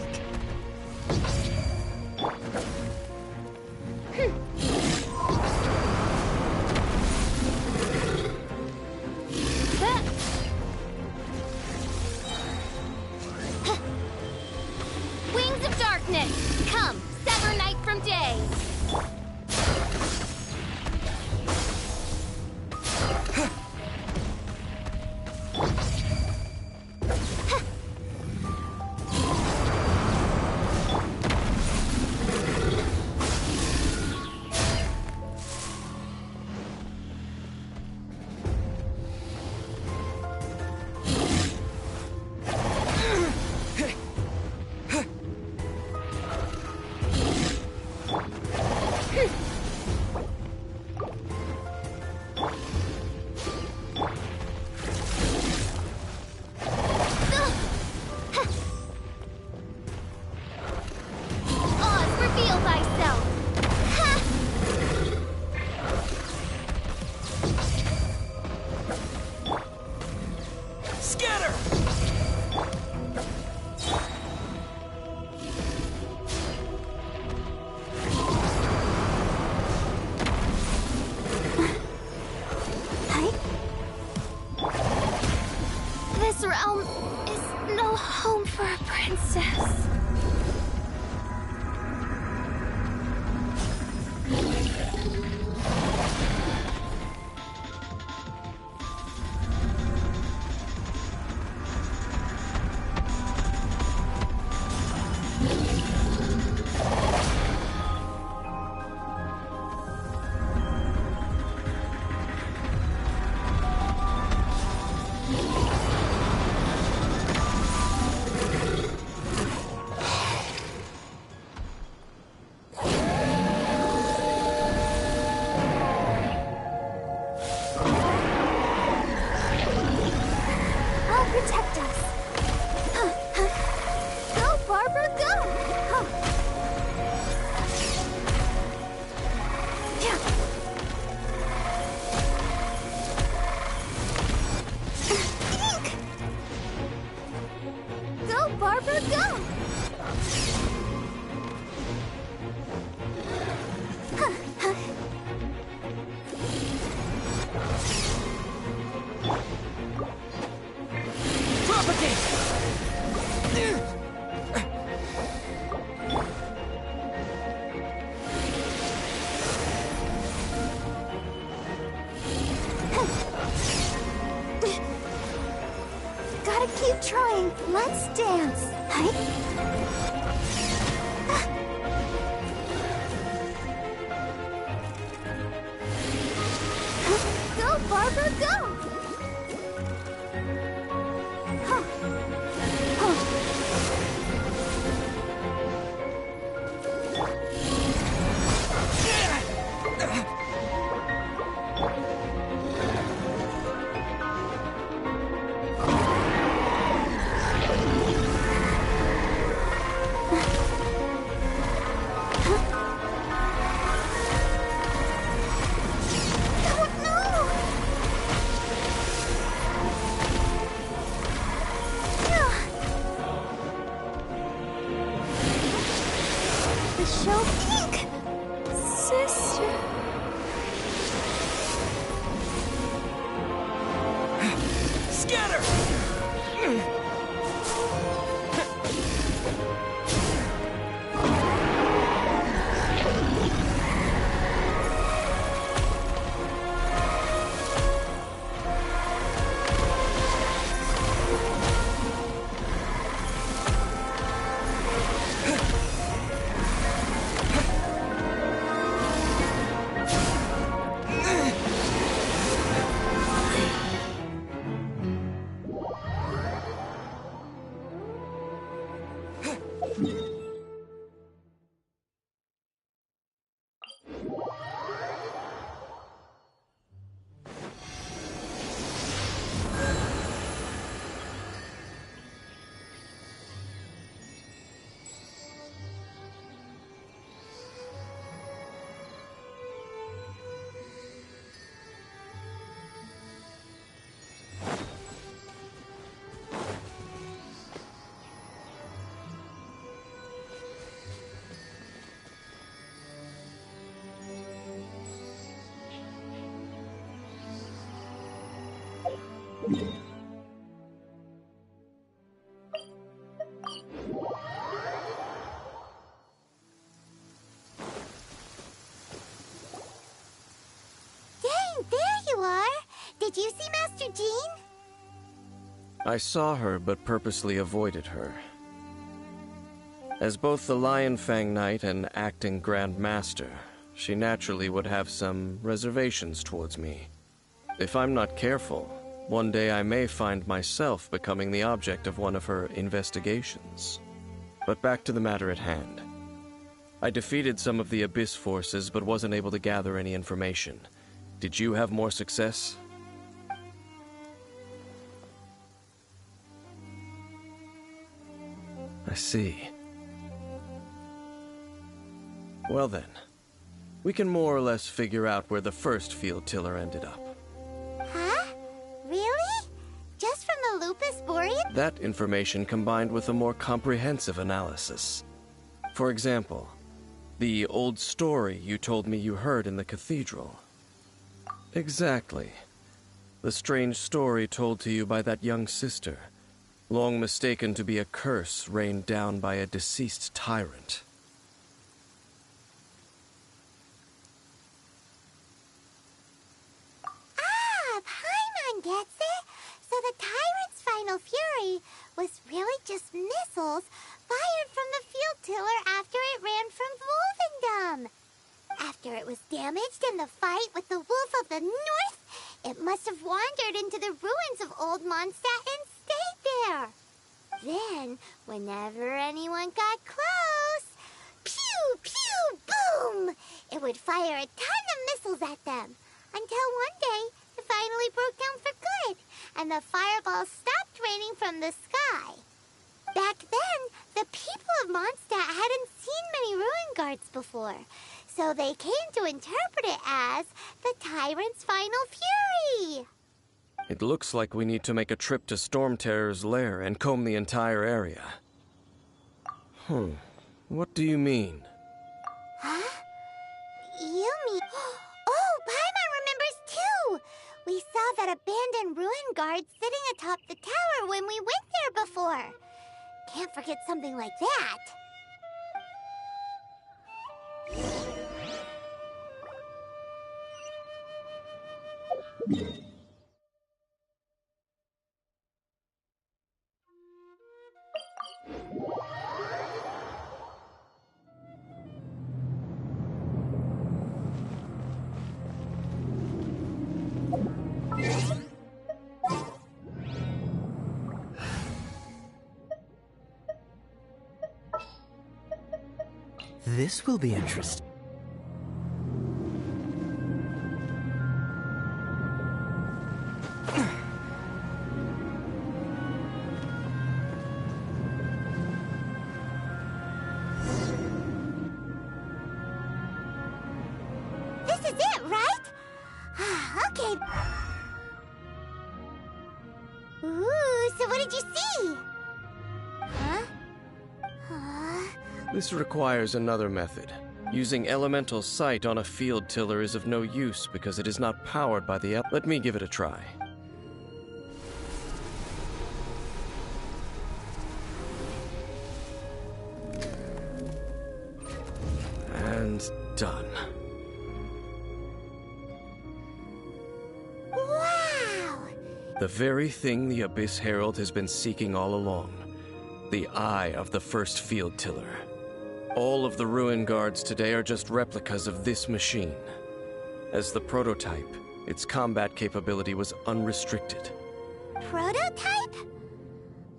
Wings of darkness! Come, sever night from day! Oz, reveal thyself! Scatter! This realm is no home for a princess. I'll protect us. Go, Barbara, go! Go, Barbara, go! Gotta keep trying. Let's dance. Go, Barbara, go! Dang, there you are! Did you see Master Jean? I saw her, but purposely avoided her. As both the Lion Fang Knight and acting Grand Master, she naturally would have some reservations towards me. If I'm not careful, one day I may find myself becoming the object of one of her investigations. But back to the matter at hand. I defeated some of the Abyss forces, but wasn't able to gather any information. Did you have more success? I see. Well then, we can more or less figure out where the first field tiller ended up. Huh? Really? Just from the Lupus Boreas? That information combined with a more comprehensive analysis. For example, the old story you told me you heard in the cathedral. Exactly. The strange story told to you by that young sister, long mistaken to be a curse rained down by a deceased tyrant. Paimon gets it. So the tyrant's final fury was really just missiles fired from the field tiller after it ran from Wolvendom. After it was damaged in the fight with the Wolf of the North, it must have wandered into the ruins of Old Mondstadt and stayed there. Then, whenever anyone got close, pew, pew, boom! It would fire a ton of missiles at them, until one day it finally broke down for good, and the fireballs stopped raining from the sky. Back then, the people of Mondstadt hadn't seen many ruin guards before, so they came to interpret it as the tyrant's final fury. It looks like we need to make a trip to Storm Terror's lair and comb the entire area. What do you mean? Huh? You mean... Oh, Paimon remembers too! We saw that abandoned ruin guard sitting atop the tower when we went there before. Can't forget something like that. This will be interesting. This is it, right? Okay. Ooh, so what did you see? Huh? This requires another method. Using elemental sight on a field tiller is of no use because it is not powered by the Let me give it a try. And done. Wow! The very thing the Abyss Herald has been seeking all along. The eye of the first field tiller. All of the ruin guards today are just replicas of this machine. As the prototype, its combat capability was unrestricted. Prototype?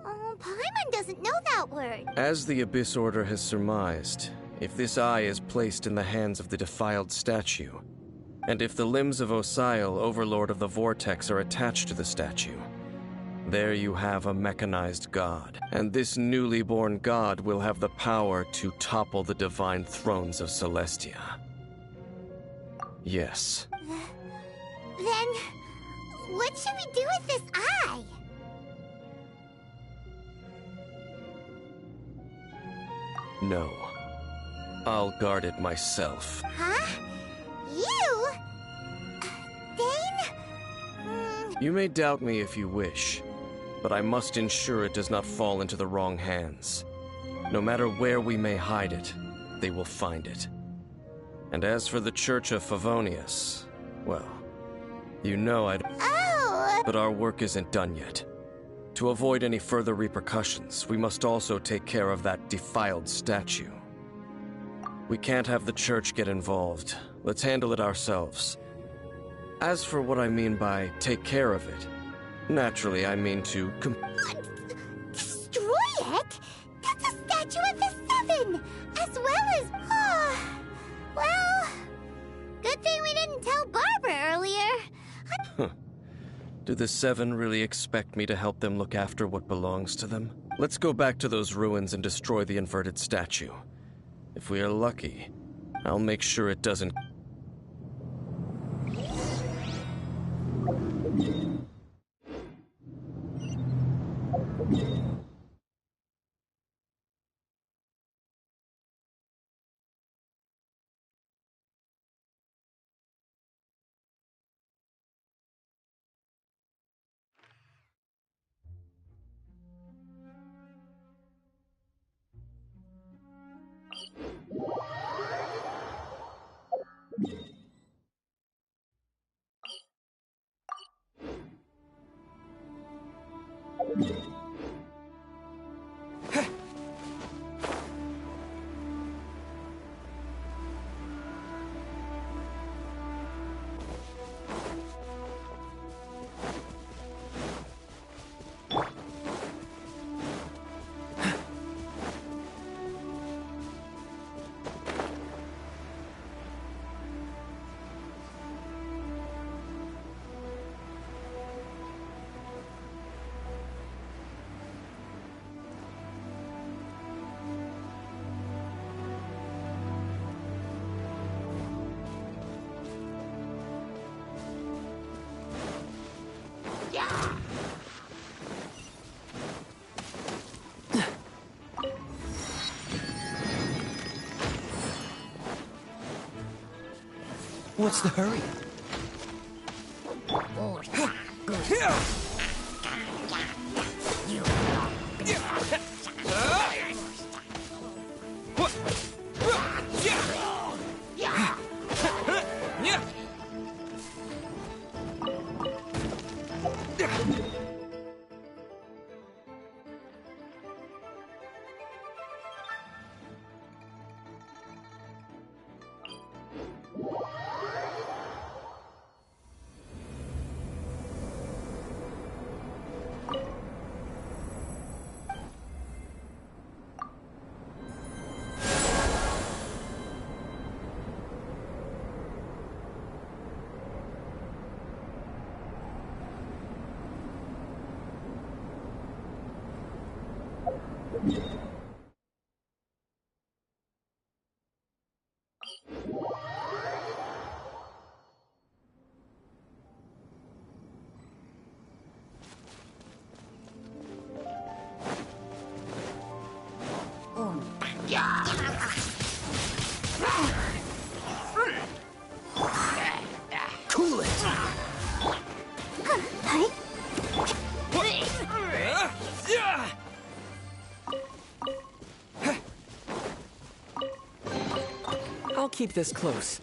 Oh, Paimon doesn't know that word. As the Abyss Order has surmised, if this eye is placed in the hands of the defiled statue, and if the limbs of Osiel, Overlord of the Vortex, are attached to the statue, there you have a mechanized god, and this newly born god will have the power to topple the divine thrones of Celestia. Yes. Then, what should we do with this eye? No. I'll guard it myself. Huh? You? Dane? You may doubt me if you wish, but I must ensure it does not fall into the wrong hands. No matter where we may hide it, they will find it. And as for the Church of Favonius, well, you know I'd... Oh! But our work isn't done yet. To avoid any further repercussions, we must also take care of that defiled statue. We can't have the church get involved. Let's handle it ourselves. As for what I mean by take care of it, naturally I mean to Destroy it? That's a statue of the Seven! As well as... well... Good thing we didn't tell Barbara earlier. Do the Seven really expect me to help them look after what belongs to them? Let's go back to those ruins and destroy the inverted statue. If we are lucky, I'll make sure it doesn't... What's the hurry? Cool it! I'll keep this close.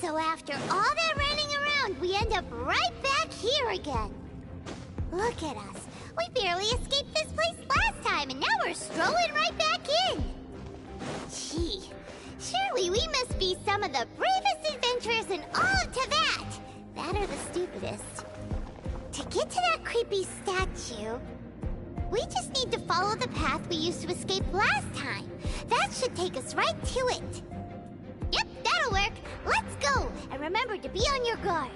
So after all that running around, we end up right back here again. Look at us. We barely escaped this place last time, and now we're strolling right back in. Gee, surely we must be some of the bravest adventurers in all of Teyvat. That or the stupidest. To get to that creepy statue, we just need to follow the path we used to escape last time. That should take us right to it. Yep, that'll work. Let's go, and remember to be on your guard.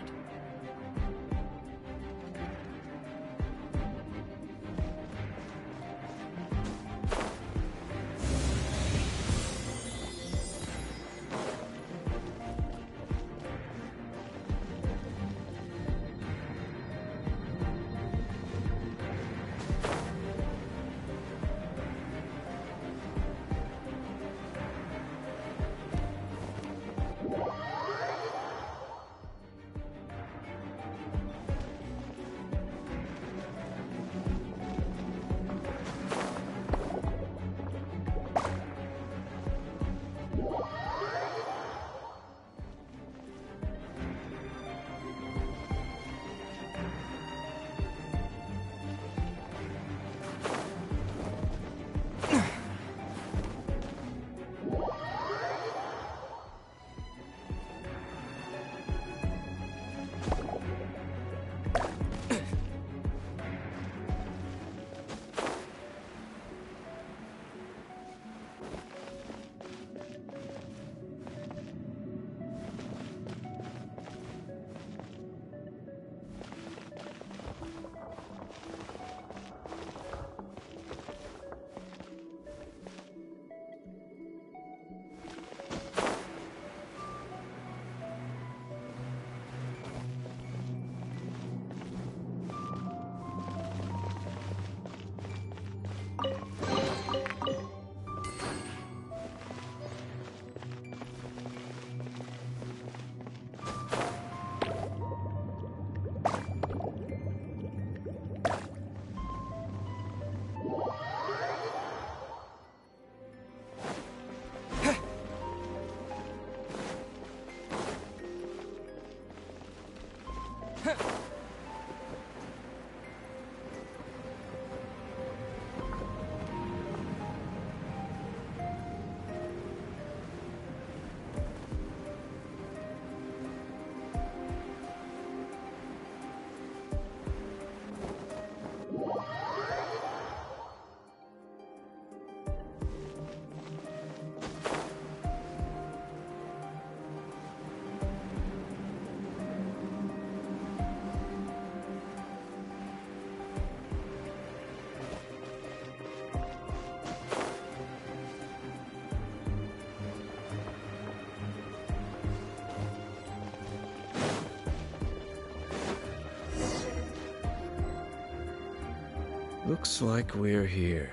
Looks like we're here.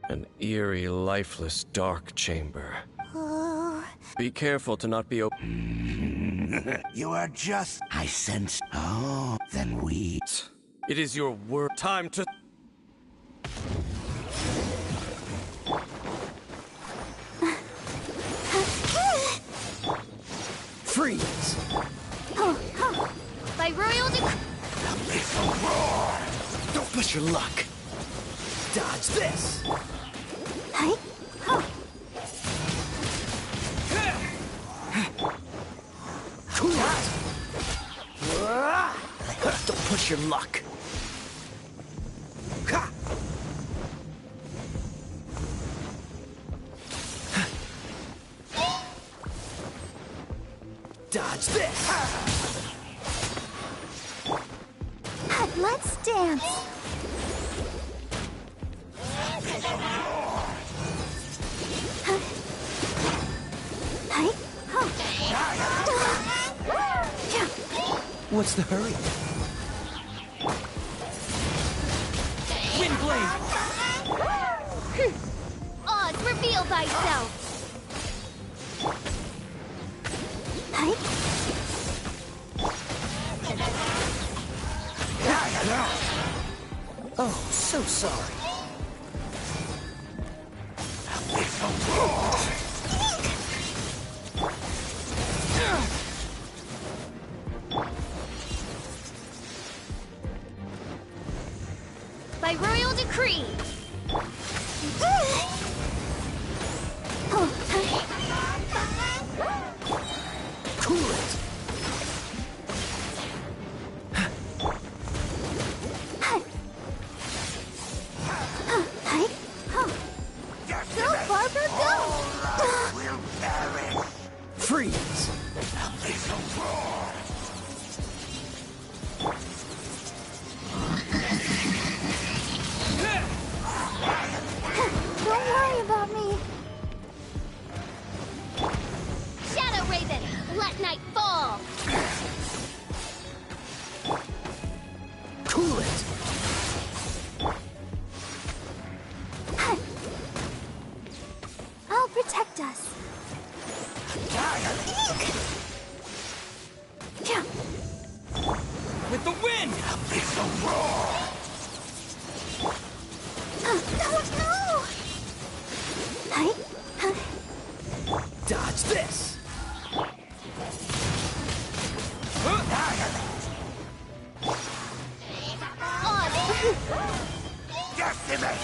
An eerie, lifeless, dark chamber. Be careful to not be You are just... I sense... Oh, then we... It is your word. Time to... Freeze! By royal roar! Don't push your luck. Dodge this. Cool out. Don't push your luck. Dodge this. Let's dance. What's the hurry? Windblade! odds, reveal thyself. Oh, so sorry. By royal decree. Cool it.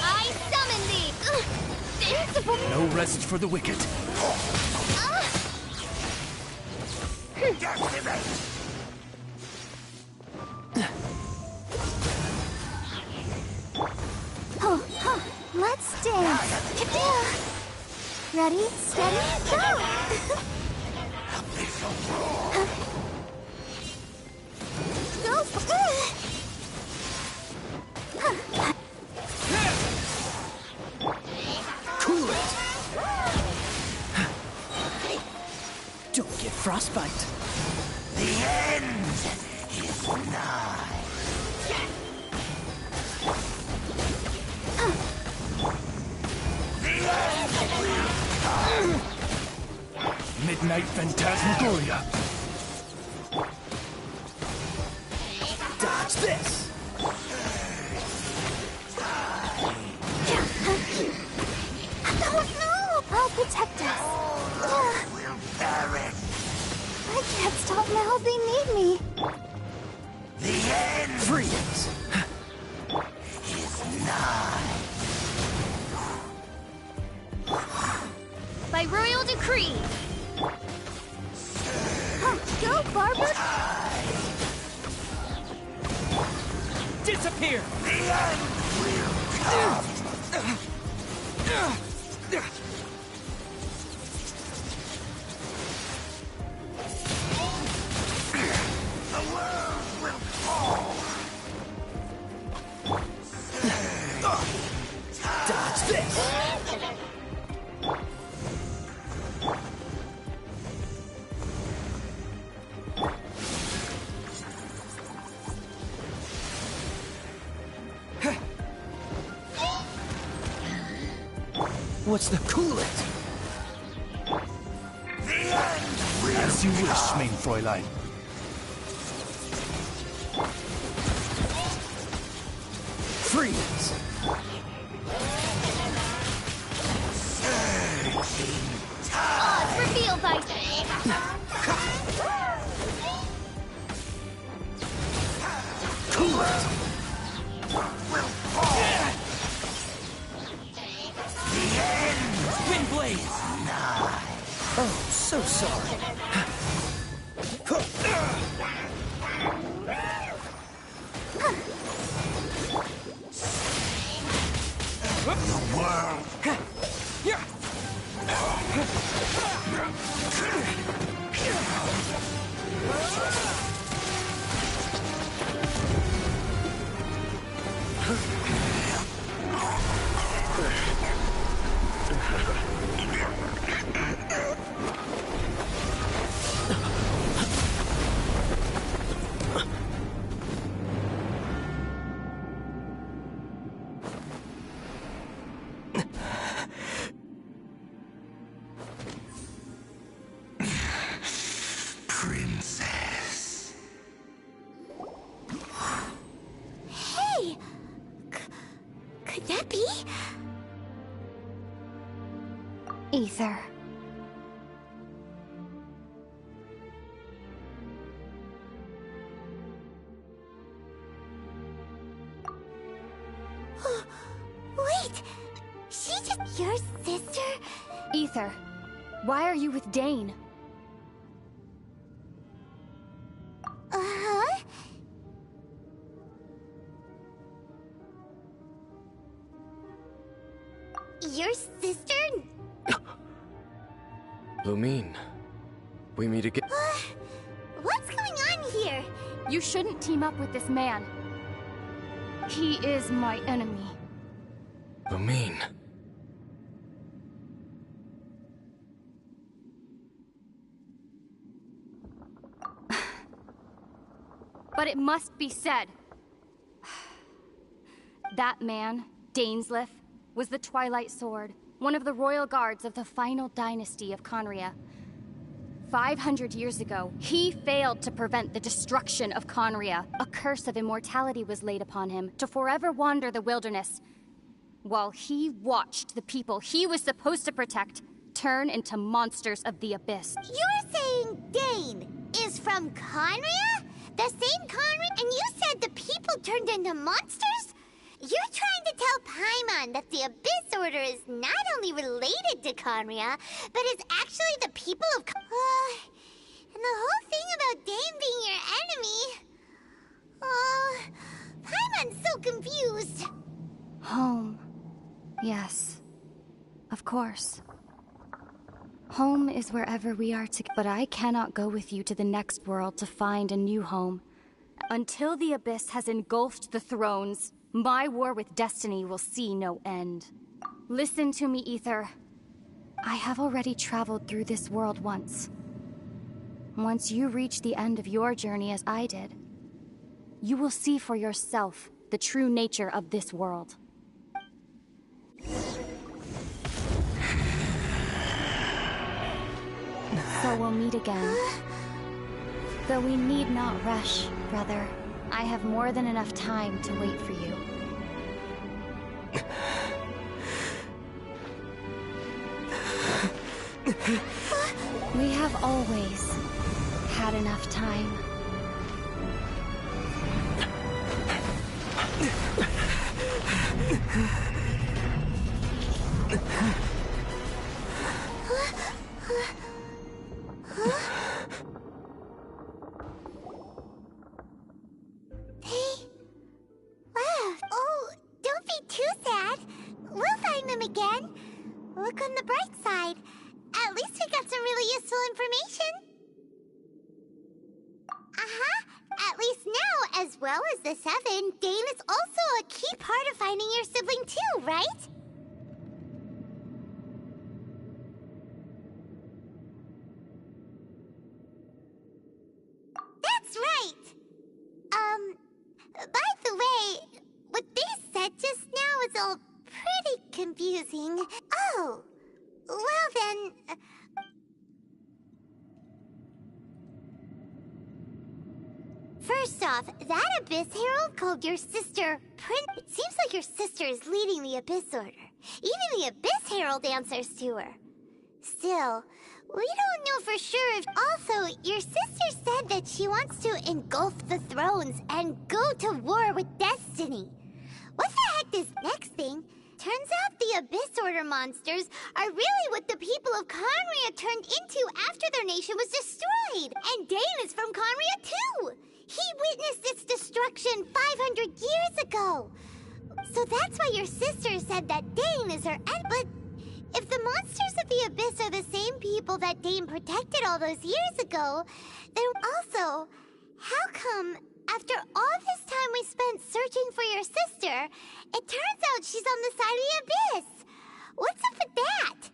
I summon thee! Invincible! No rest for the wicked. Let's dance. Ready, steady, go! Go! Cool it! Don't get frostbite. The end is nigh. The end will come. Midnight Phantasmagoria. Dodge this! Oh no! I'll protect us. Will perish. I can't stop now. They need me. The end Freeze! is nigh. By royal decree! Go, Barbara! Disappear! The end will come. The world will fall. Dodge this! What's the coolant? The end will As you wish, mein Fräulein. Freeze! Odds reveal thy... Coolant! will fall. The end Wind blade! nigh. Oh, so sorry. The world princess. Hey! Could that be? Ether. Wait! She just your sister? Ether, why are you with Dane? Uh-huh. Your sister? Lumine, we meet again. What's going on here? You shouldn't team up with this man. He is my enemy. Lumine. But it must be said. That man, Dainsleif, was the Twilight Sword, one of the royal guards of the final dynasty of Conria. 500 years ago, he failed to prevent the destruction of Conria. A curse of immortality was laid upon him to forever wander the wilderness, while he watched the people he was supposed to protect turn into monsters of the abyss. You're saying Dane is from Conria? The same Conria? And you said the people turned into monsters? on that the Abyss Order is not only related to Khaenri'ah, but is actually the people of and the whole thing about Dane being your enemy... Paimon's so confused. Home. Yes. Of course. Home is wherever we are together. But I cannot go with you to the next world to find a new home. Until the Abyss has engulfed the thrones, my war with destiny will see no end. Listen to me, Aether. I have already traveled through this world once. Once you reach the end of your journey as I did, you will see for yourself the true nature of this world. So we'll meet again. Though we need not rush, brother. I have more than enough time to wait for you. We have always had enough time. Oh, don't be too sad. We'll find them again. Look on the bright side. At least we got some really useful information. At least now, as well as the Seven, Dane is also a key part of finding your sibling too, right? That's right! By the way, what they said just now is all pretty confusing. Oh, well then... First off, that Abyss Herald called your sister It seems like your sister is leading the Abyss Order. Even the Abyss Herald answers to her. Still, we don't know for sure if... Also, your sister said that she wants to engulf the thrones and go to war with destiny. What the heck this next thing? Turns out the Abyss Order monsters are really what the people of Khaenri'ah turned into after their nation was destroyed. And Dane is from Khaenri'ah too. He witnessed its destruction 500 years ago. So that's why your sister said that Dane is her end. But if the monsters of the Abyss are the same people that Dane protected all those years ago, then also, how come after all this time we spent searching for your sister, it turns out she's on the side of the Abyss? What's up with that?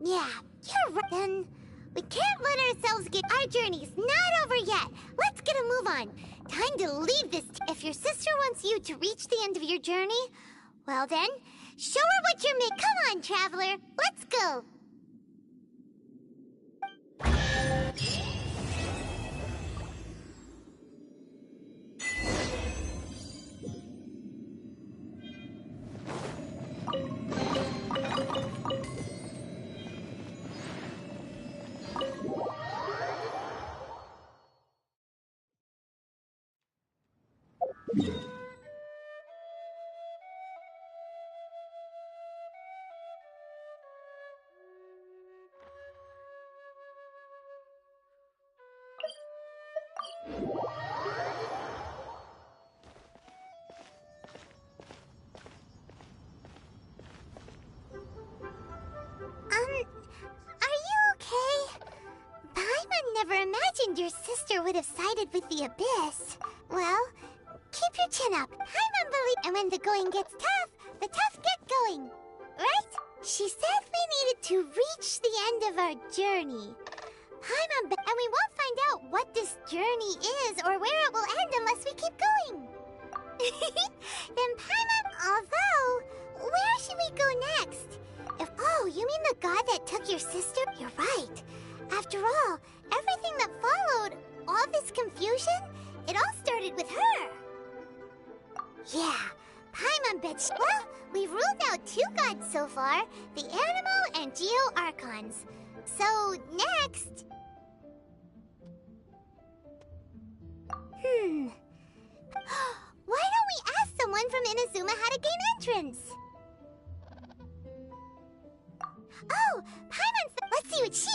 Yeah, you're right. Then we can't let ourselves get... Our journey's not over yet. Let's get a move on. Time to leave this... If your sister wants you to reach the end of your journey, well then, show her what you're made. Come on, traveler. Let's go. Are you okay? Paimon never imagined your sister would have sided with the Abyss. Well, keep your chin up. Paimon believed, and when the going gets tough, the tough get going. Right? She said we needed to reach the end of our journey. Paimon, and we won't find out what this journey is or where it will end unless we keep going. Then Paimon, although, where should we go next? Oh, you mean the god that took your sister? You're right. After all, everything that followed, all this confusion, it all started with her. Yeah, Paimon bitch. Well, we've ruled out 2 gods so far, the Anemo and Geo Archons. So, next... Why don't we ask someone anyone from Inazuma how to gain entrance. Oh, Paimon's... Let's see what she...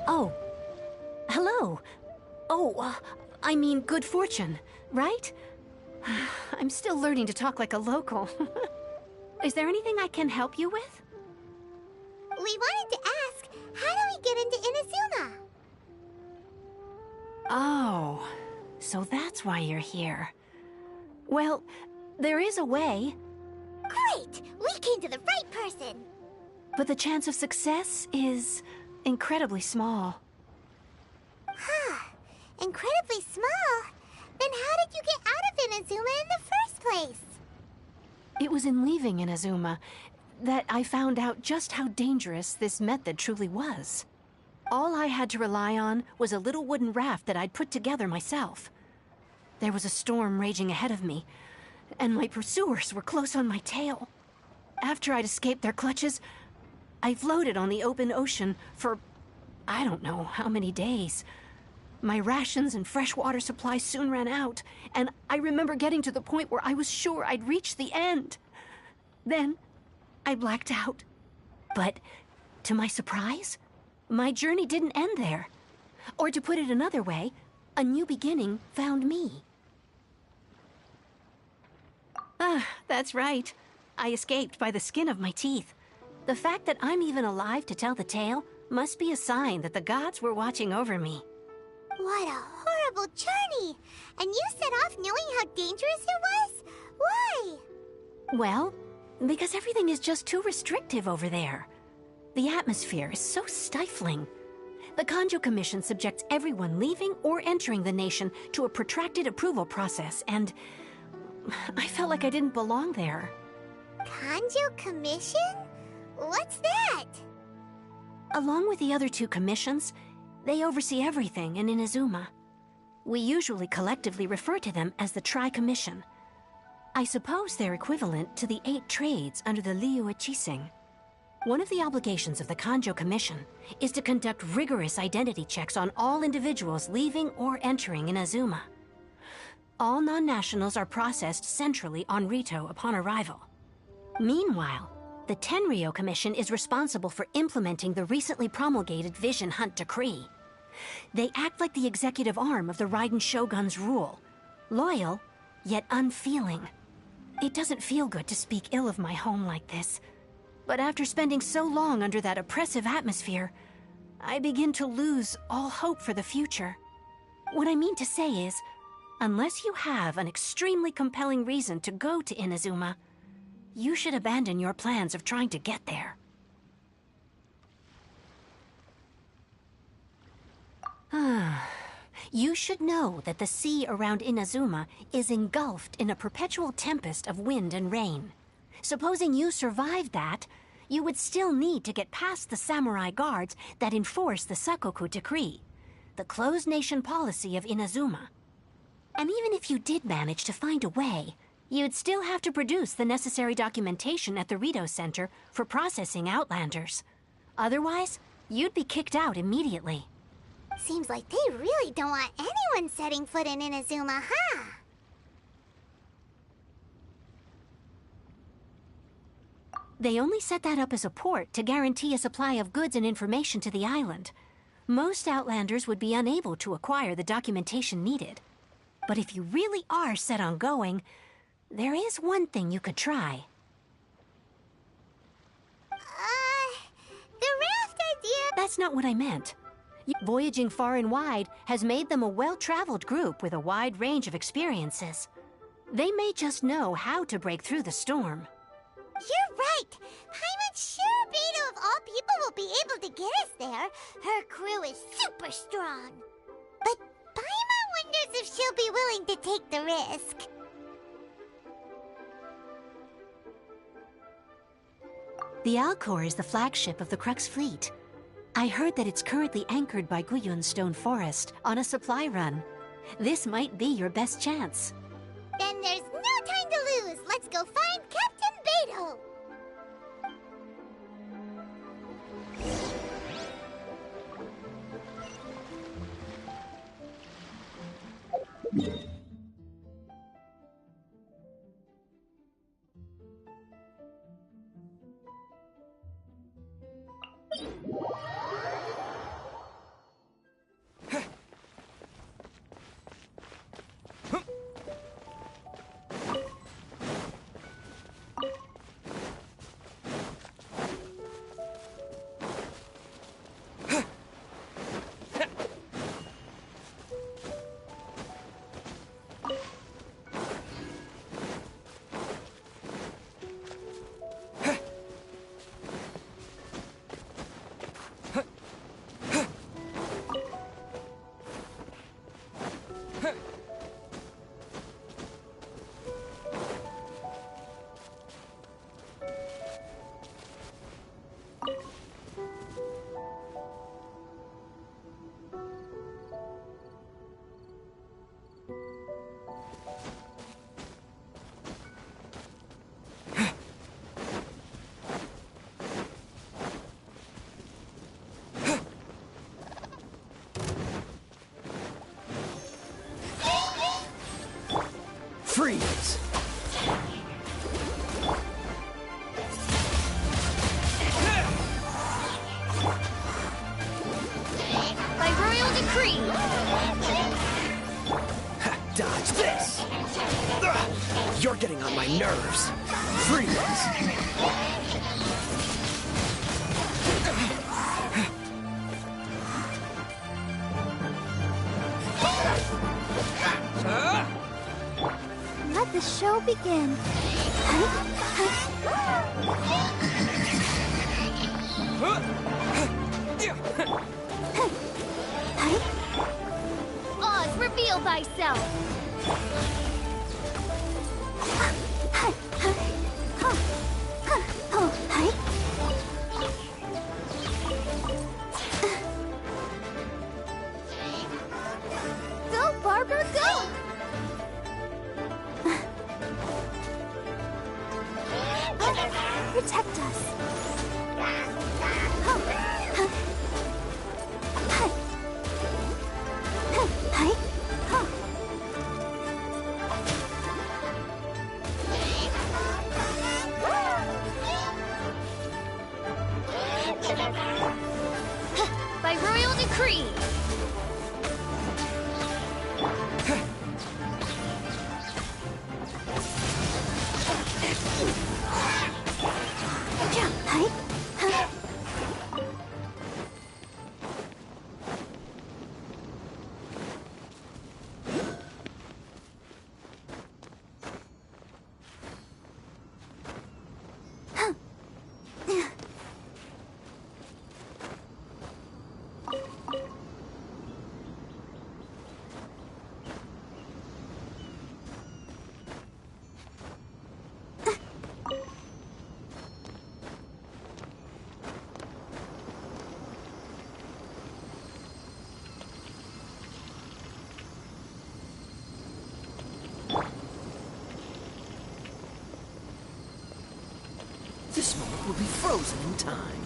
Oh. Hello. Oh, I mean good fortune, right? I'm still learning to talk like a local. Is there anything I can help you with? We wanted to ask, how do we get into Inazuma? Oh, so that's why you're here. Well, there is a way. Great! We came to the right person! But the chance of success is incredibly small. Huh. Incredibly small? Then how did you get out of Inazuma in the first place? It was in leaving Inazuma that I found out just how dangerous this method truly was. All I had to rely on was a little wooden raft that I'd put together myself. There was a storm raging ahead of me, and my pursuers were close on my tail. After I'd escaped their clutches, I floated on the open ocean for I don't know how many days. My rations and fresh water supplies soon ran out, and I remember getting to the point where I was sure I'd reached the end. Then, I blacked out. But, to my surprise, my journey didn't end there. Or to put it another way, a new beginning found me. Ah, that's right. I escaped by the skin of my teeth. The fact that I'm even alive to tell the tale must be a sign that the gods were watching over me. What a horrible journey! And you set off knowing how dangerous it was? Why? Well, because everything is just too restrictive over there. The atmosphere is so stifling. The Kanjo Commission subjects everyone leaving or entering the nation to a protracted approval process, and I felt like I didn't belong there. Kanjo Commission? What's that? Along with the other two commissions, they oversee everything in Inazuma. We usually collectively refer to them as the Tri-Commission. I suppose they're equivalent to the 8 trades under the Liyue Qixing. One of the obligations of the Kanjo Commission is to conduct rigorous identity checks on all individuals leaving or entering Inazuma. All non-nationals are processed centrally on Rito upon arrival. Meanwhile, the Tenryou Commission is responsible for implementing the recently promulgated Vision Hunt Decree. They act like the executive arm of the Raiden Shogun's rule, loyal, yet unfeeling. It doesn't feel good to speak ill of my home like this, but after spending so long under that oppressive atmosphere, I begin to lose all hope for the future. What I mean to say is, Unless you have an extremely compelling reason to go to Inazuma, you should abandon your plans of trying to get there. You should know that the sea around Inazuma is engulfed in a perpetual tempest of wind and rain. Supposing you survived that, you would still need to get past the samurai guards that enforce the Sakoku Decree, the closed nation policy of Inazuma. And even if you did manage to find a way, you'd still have to produce the necessary documentation at the Rito Center for processing Outlanders. Otherwise, you'd be kicked out immediately. Seems like they really don't want anyone setting foot in Inazuma, huh? They only set that up as a port to guarantee a supply of goods and information to the island. Most Outlanders would be unable to acquire the documentation needed. But if you really are set on going, there is one thing you could try. The raft idea... That's not what I meant. Voyaging far and wide has made them a well-traveled group with a wide range of experiences. They may just know how to break through the storm. You're right! Paimon's sure Beidou of all people will be able to get us there. Her crew is super strong. But Paimon wonders if she'll be willing to take the risk. The Alcor is the flagship of the Crux fleet. I heard that it's currently anchored by Guyun Stone Forest on a supply run. This might be your best chance. Then there's no time to lose. Let's go find Captain Beidou. Freeze! By royal decree! Dodge this! You're getting on my nerves! Freeze! Let the show begin. Oz, reveal thyself! Go, Barbara, go! Protect us. By royal decree! This moment will be frozen in time.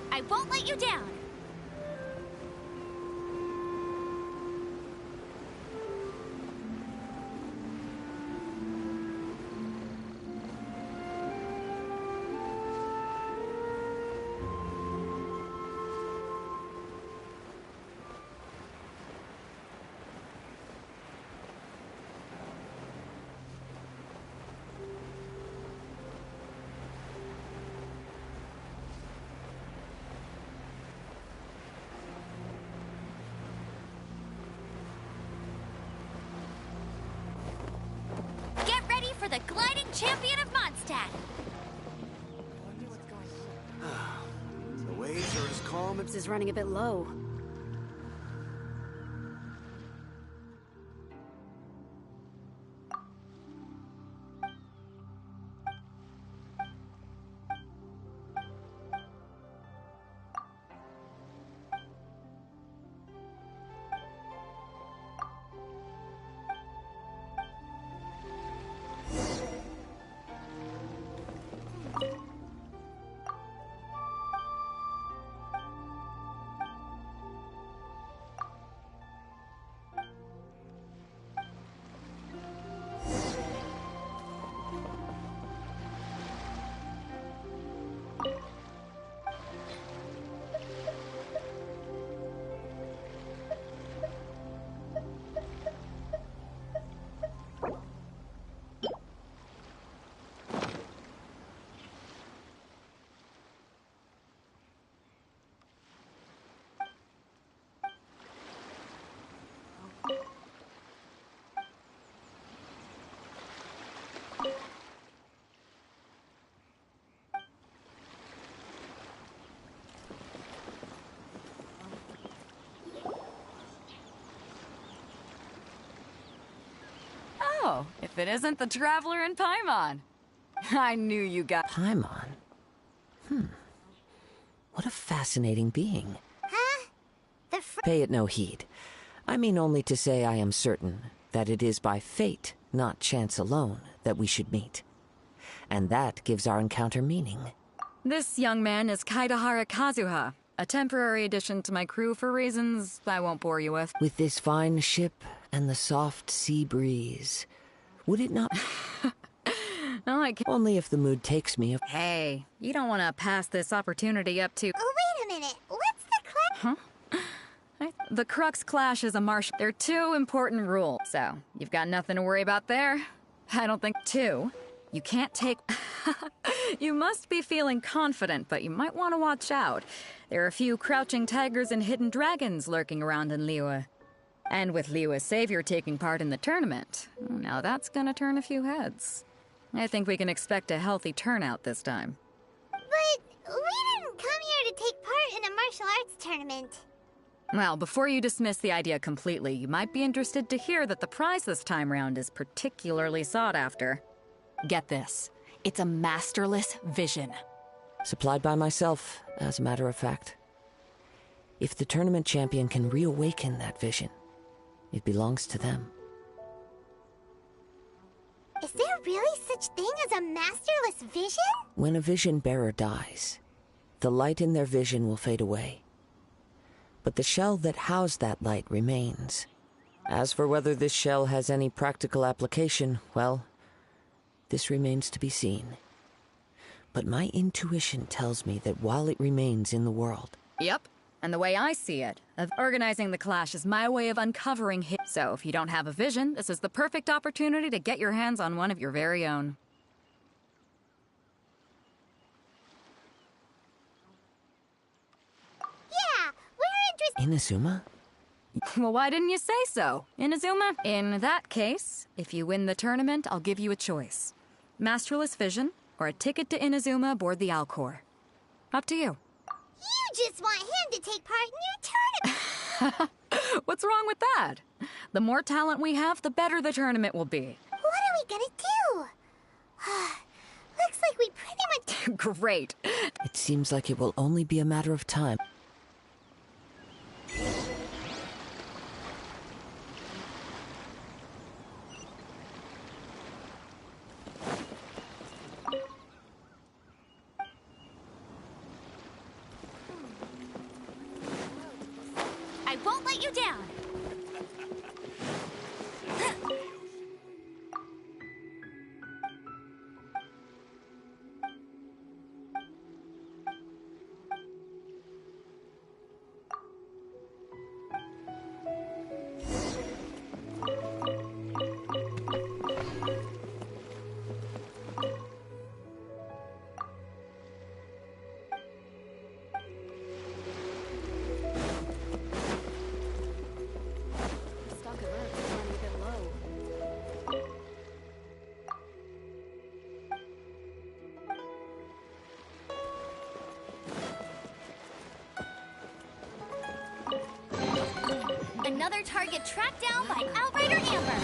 I won't let you down! For the gliding champion of Mondstadt. The waves are as calm as... This is running a bit low. Oh, if it isn't the Traveler in Paimon. I knew you got... Paimon? What a fascinating being. Huh? Pay it no heed. I mean only to say I am certain that it is by fate, not chance alone, that we should meet. And that gives our encounter meaning. This young man is 𝘾𝙗𝙗 Kazuha, a temporary addition to my crew for reasons I won't bore you with. With this fine ship and the soft sea breeze, would it not... No, I can't. Only if the mood takes me. Hey, you don't want to pass this opportunity up to... Oh, wait a minute. What's the crux? Huh? The Crux Clash is a marsh. There are two important rules, so you've got nothing to worry about there. I don't think... Two, you can't take... You must be feeling confident, but you might want to watch out. There are a few crouching tigers and hidden dragons lurking around in Liyue. And with Liyue's savior taking part in the tournament, now that's gonna turn a few heads. I think we can expect a healthy turnout this time. But we didn't come here to take part in a martial arts tournament. Well, before you dismiss the idea completely, you might be interested to hear that the prize this time round is particularly sought after. Get this. It's a masterless vision. Supplied by myself, as a matter of fact. If the tournament champion can reawaken that vision, it belongs to them. Is there really such thing as a masterless vision? When a vision bearer dies, the light in their vision will fade away. But the shell that housed that light remains. As for whether this shell has any practical application, well, this remains to be seen. But my intuition tells me that while it remains in the world... Yep. And the way I see it, of organizing the clash is my way of uncovering his... So if you don't have a vision, this is the perfect opportunity to get your hands on one of your very own. Yeah, we're interested... Inazuma? Well, why didn't you say so, Inazuma? In that case, if you win the tournament, I'll give you a choice. Masterless Vision, or a ticket to Inazuma aboard the 𝘲𝙗𝙗. Up to you. You just want him to take part in your tournament. What's wrong with that? The more talent we have, the better the tournament will be. What are we gonna do? Looks like we pretty much... Great. It seems like it will only be a matter of time. I won't let you down. Another target tracked down by Outrider Amber.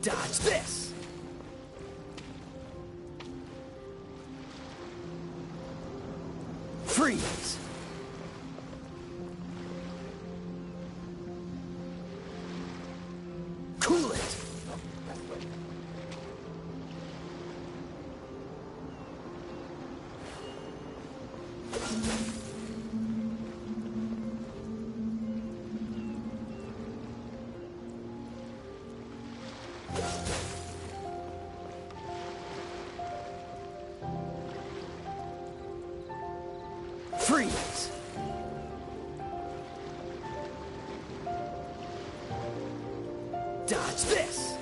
Dodge this! Freeze! Cool it! Freeze! Dodge this!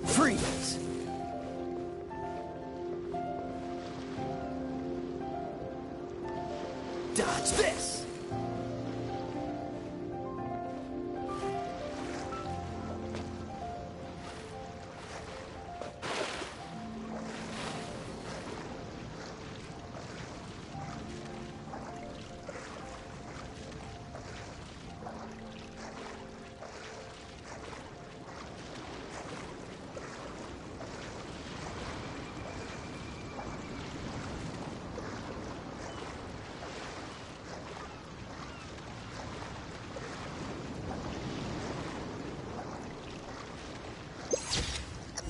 Freeze! Dodge this!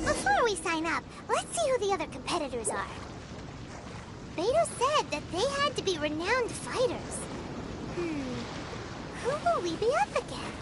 Before we sign up, let's see who the other competitors are. Beidou said that they had to be renowned fighters. Who will we be up against?